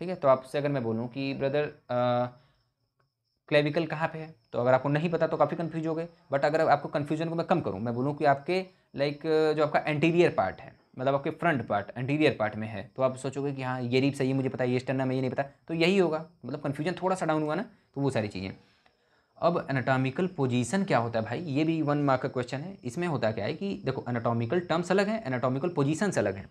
ठीक है, तो आपसे अगर मैं बोलूँ कि ब्रदर क्लेविकल कहाँ पे है, तो अगर आपको नहीं पता तो काफ़ी कन्फ्यूज हो गए। बट अगर आपको कन्फ्यूजन को मैं कम करूँ, मैं बोलूँ कि आपके लाइक जो आपका एंटीरियर पार्ट है, मतलब आपके फ्रंट पार्ट एंटीरियर पार्ट में है, तो आप सोचोगे कि हाँ ये रिप सही है, मुझे पता है, ये स्टर्नम है, ये नहीं पता, तो यही होगा। मतलब कन्फ्यूजन थोड़ा सा डाउन हुआ ना, तो वो सारी चीज़ें। अब एनाटॉमिकल पोजीशन क्या होता है भाई, ये भी 1 मार्क का क्वेश्चन है। इसमें होता क्या है कि देखो एनाटॉमिकल टर्म्स अलग हैं, एनाटॉमिकल पोजीशंस अलग हैं।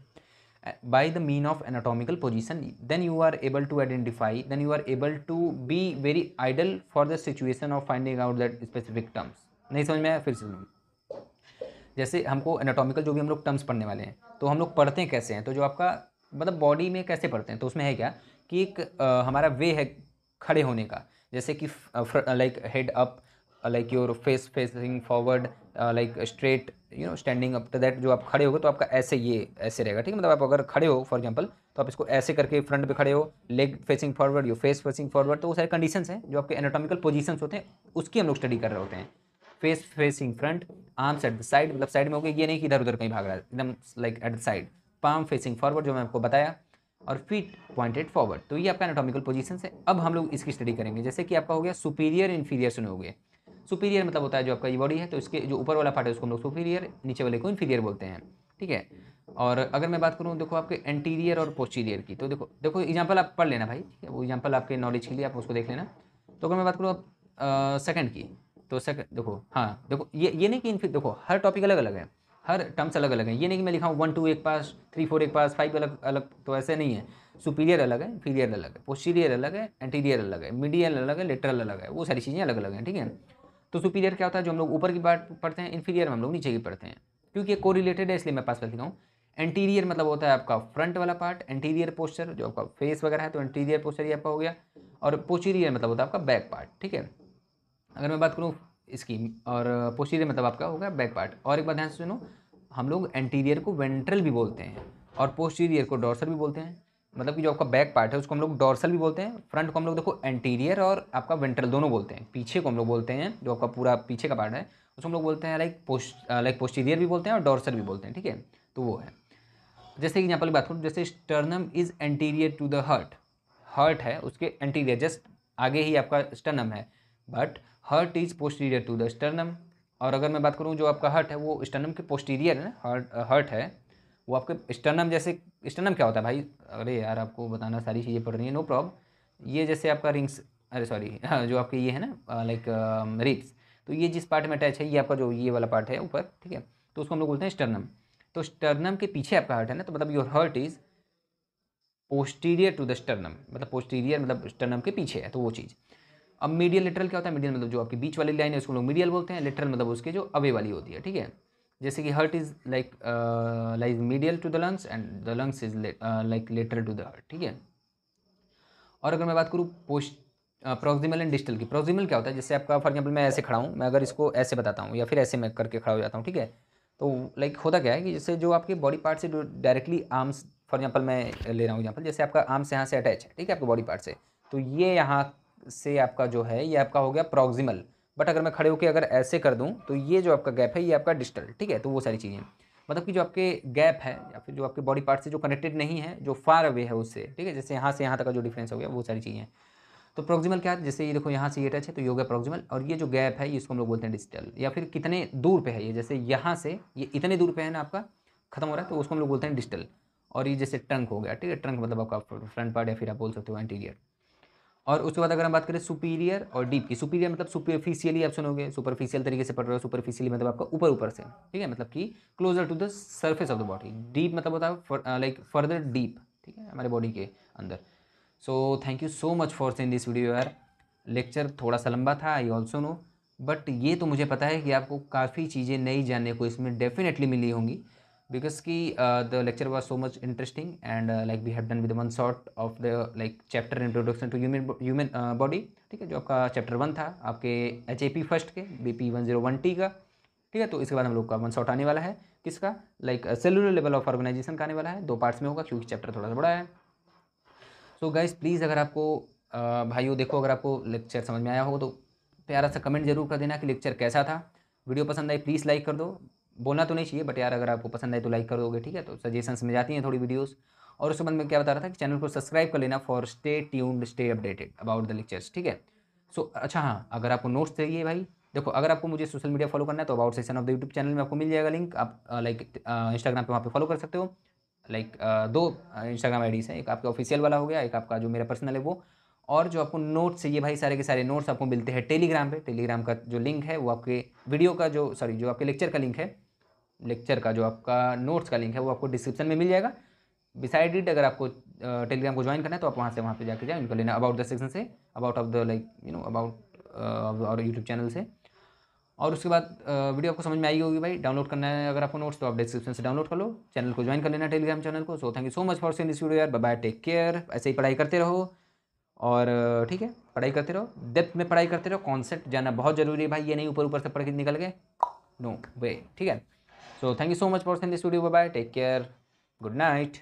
by the mean of anatomical position, then you are able to identify, then you are able to be very ideal for the situation of finding out that specific terms। नहीं समझ में आया, फिर से सुनो। जैसे हमको एनाटॉमिकल जो भी हम लोग टर्म्स पढ़ने वाले हैं तो हम लोग पढ़ते हैं कैसे हैं, तो जो आपका मतलब बॉडी में कैसे पढ़ते हैं, तो उसमें है क्या कि एक हमारा वे है खड़े होने का, जैसे कि like head up, like your face facing forward, like straight standing up to that. जो आप खड़े होगे तो आपका ऐसे ये ऐसे रहेगा, ठीक है। मतलब आप अगर खड़े हो फॉर एग्जांपल तो आप इसको ऐसे करके फ्रंट पे खड़े हो, leg facing forward, your face facing forward. तो वो सारे कंडीशंस हैं जो आपके एनाटॉमिकल पोजीशंस होते हैं, उसकी हम लोग स्टडी कर रहे होते हैं। Face facing front, arms at the side, मतलब साइड में हो गया, ये नहीं कि इधर उधर कहीं भाग रहा है, एकदम like at the side. Palm facing forward जो मैं आपको बताया, और फीट पॉइंटेड फॉरवर्ड। तो ये आपका एनाटॉमिकल पोजीशन है। अब हम लोग इसकी स्टडी करेंगे। जैसे कि आपका हो गया सुपीरियर इन्फीरियर सुनोगे। सुपीरियर मतलब होता है जो आपका ये बॉडी है, तो इसके जो ऊपर वाला पार्ट है उसको हम लोग सुपीरियर, नीचे वाले को इन्फीरियर बोलते हैं, ठीक है। और अगर मैं बात करूँ देखो आपके एंटीरियर और पोस्टीरियर की, तो देखो देखो एग्जाम्पल आप पढ़ लेना भाई, ठीक है। वो एग्जाम्पल आपके नॉलेज के लिए आप उसको देख लेना। तो अगर मैं बात करूँ अब सेकंड की, तो सेकंड देखो, हाँ देखो ये नहीं कि देखो हर टॉपिक अलग अलग है, हर टर्म्स अलग अलग है। ये नहीं कि मैं लिखा हूँ 1 2 एक पास, 3 4 एक पास, 5 अलग अलग, तो ऐसे नहीं है। सुपीरियर अलग है, इंफीरियर अलग है, पोस्टीरियर अलग है, एंटीरियर अलग है, मीडियल अलग है, लेटरल अलग है, वो सारी चीज़ें अलग अलग हैं, ठीक है। तो सुपीरियर क्या होता है, जो हम लोग ऊपर की पार्ट पढ़ते हैं, इन्फीरियर में हम लोग नीचे की पढ़ते हैं, क्योंकि ये कोरिलेटेड है इसलिए मैं पास लिखा हूँ। एंटीरियर मतलब होता है आपका फ्रंट वाला पार्ट, एंटीरियर पोस्चर जो आपका फेस वगैरह है, तो एंटीरियर पोस्चर ये आपका हो गया। और पोस्टीरियर मतलब होता है आपका बैक पार्ट, ठीक है। अगर मैं बात करूँ इसकी, और पोस्टीरियर मतलब आपका होगा बैक पार्ट। और एक बात ध्यान से सुनो, हम लोग एंटीरियर को वेंट्रल भी बोलते हैं और पोस्टीरियर को डॉर्सल भी बोलते हैं। मतलब कि जो आपका बैक पार्ट है उसको हम लोग डॉर्सल भी बोलते हैं, फ्रंट को हम लोग देखो एंटीरियर और आपका वेंट्रल दोनों बोलते हैं। पीछे को हम लोग बोलते हैं, जो आपका पूरा पीछे का पार्ट है उसको हम लोग बोलते हैं लाइक पोस्टीरियर भी बोलते हैं और डॉर्सल भी बोलते हैं, ठीक है। तो वो है। जैसे एग्जाम्पल की बात करूँ, जैसे sternum is anterior to the heart, heart है उसके एंटीरियर जस्ट आगे ही आपका स्टर्नम है, but heart is posterior to the sternum. और अगर मैं बात करूँ जो आपका हर्ट है वो स्टर्नम के पोस्टीरियर है ना, हर्ट है वो आपके स्टर्नम जैसे। स्टर्नम क्या होता है भाई, अरे यार आपको बताना, सारी चीज़ें पढ़ रही हैं, नो प्रॉब्लम। ये जैसे आपका रिंग्स, अरे सॉरी हाँ, जो आपके ये है ना लाइक रिब्स, तो ये जिस पार्ट में अटैच है ये आपका जो ये वाला पार्ट है ऊपर, ठीक है, तो उसको हम लोग बोलते हैं स्टर्नम। तो स्टर्नम के पीछे आपका हर्ट है ना, तो मतलब your heart is posterior to the sternum, मतलब पोस्टीरियर मतलब स्टर्नम के पीछे है, तो वो चीज़। अब मीडियल लिटरल क्या होता है, मीडियल मतलब जो आपकी बीच वाली लाइन है उसको लोग मीडियल बोलते हैं, लिटरल मतलब उसके जो अवे वाली होती है, ठीक है। जैसे कि heart is like medial to the lungs and the lungs is like lateral to the heart, ठीक है। और अगर मैं बात करूँ पोस्ट प्रोक्सिमल एंड डिस्टल की, प्रोक्सिमल क्या होता है, जैसे आपका फॉर एग्जाम्पल मैं ऐसे खड़ा हूँ, मैं अगर इसको ऐसे बताता हूँ या फिर ऐसे मैं करके खड़ा हो जाता हूँ, ठीक है। तो लाइक होता क्या है कि जैसे जो आपके बॉडी पार्ट से डायरेक्टली आर्म्स, फॉर एग्जाम्पल मैं ले रहा हूँ एग्जाम्पल, जैसे आपका आर्म्स यहाँ से अटैच है, ठीक है, आपके बॉडी पार्ट से, तो ये यहाँ से आपका जो है ये आपका हो गया प्रोक्सिमल। बट अगर मैं खड़े होकर अगर ऐसे कर दूँ तो ये जो आपका गैप है ये आपका डिस्टल, ठीक है। तो वो सारी चीज़ें मतलब कि जो आपके गैप है या फिर जो आपके बॉडी पार्ट से जो कनेक्टेड नहीं है, जो फार अवे है उससे, ठीक है, जैसे यहाँ से यहाँ तक का जो डिफरेंस हो गया, वो सारी चीज़ें। तो प्रोक्सिमल क्या है, जैसे ये देखो यहाँ से ये टच है तो ये हो गया प्रोक्सिमल, और ये जो गैप है इसको हम लोग बोलते हैं डिस्टल। या फिर कितने दूर पे है ये, जैसे यहाँ से ये इतने दूर पे है ना आपका खत्म हो रहा है, तो उसको हम लोग बोलते हैं डिस्टल। और ये जैसे ट्रंक हो गया, ठीक है, ट्रंक मतलब आपका फ्रंट पार्ट या फिर आप बोल सकते हो एंटीरियर। और उसके बाद अगर हम बात करें सुपीरियर और डीप की, सुपीरियर मतलब सुपरफिशियली आप सुनोगे, सुपरफिशियल तरीके से पढ़ रहे हो, सुपरफिशियली मतलब आपका ऊपर ऊपर से, ठीक है, मतलब कि closer to the surface of the body. Deep मतलब होता है लाइक फर्दर डीप, ठीक है, हमारे बॉडी के अंदर। सो thank you so much for seeing this video यार। लेक्चर थोड़ा सा लंबा था, आई ऑल्सो नो, बट ये तो मुझे पता है कि आपको काफ़ी चीज़ें नई जानने को इसमें डेफिनेटली मिली होंगी, because की the lecture was so much interesting and like we have done with one sort of the like chapter introduction to human body, ठीक है, जो आपका चैप्टर 1 था आपके HAP फर्स्ट के BP 101T का, ठीक है। तो इसके बाद हम लोग का वन शॉट आने वाला है, किसका, like cellular level of organization का आने वाला है, 2 पार्ट्स में होगा क्योंकि चैप्टर थोड़ा सा बड़ा है। सो गाइस प्लीज़ अगर आपको भाइयों देखो, अगर आपको लेक्चर समझ में आया हो तो प्यारा सा कमेंट जरूर कर देना कि लेक्चर कैसा था। वीडियो पसंद आई प्लीज़ लाइक कर दो, बोलना तो नहीं चाहिए बट यार अगर आपको पसंद आए तो लाइक कर दोगे, ठीक है। तो सजेशंस में जाती हैं थोड़ी वीडियोस। और उसके बाद मैं क्या बता रहा था कि चैनल को सब्सक्राइब कर लेना for stay tuned, stay updated about the lectures, ठीक है। सो अच्छा हाँ, अगर आपको नोट्स चाहिए भाई, देखो अगर आपको मुझे सोशल मीडिया फॉलो करना है तो about section of the YouTube channel में आपको मिल जाएगा लिंक, आप लाइक इंस्टाग्राम पे वहाँ पे फॉलो कर सकते हो। लाइक 2 इंस्टाग्राम आईडीज़ हैं, एक आपका ऑफिशियल वाला हो गया, एक आपका जो मेरा पर्सनल है वो। और जो आपको नोट्स चाहिए भाई, सारे के सारे नोट्स आपको मिलते हैं टेलीग्राम पे। टेलीग्राम का जो लिंक है वो आपके वीडियो का जो सॉरी जो आपके लेक्चर का लिंक है, लेक्चर का जो आपका नोट्स का लिंक है वो आपको डिस्क्रिप्शन में मिल जाएगा। बिसाइड इट अगर आपको टेलीग्राम को ज्वाइन करना है तो आप वहाँ पे जाके ज्वाइन कर लेना अबाउट द सेक्शन से, about of the like about और यूट्यूब चैनल से। और उसके बाद वीडियो आपको समझ में आई होगी भाई। डाउनलोड करना है अगर आपको नोट्स तो आप डिस्क्रिप्शन से डाउनलोड कर लो, चैनल को ज्वाइन कर लेना, टेलीग्राम चैनल को। सो thank you so much for seeing this video यार, बाय बाय, टेक केयर। ऐसे ही पढ़ाई करते रहो और ठीक है, पढ़ाई करते रहो, डेप्थ में पढ़ाई करते रहो, कॉन्सेप्ट जानना बहुत जरूरी है भाई, ये नहीं ऊपर ऊपर से पढ़ के निकल गए, नो वे, ठीक है। So thank you so much for seeing this video, bye bye, take care, good night.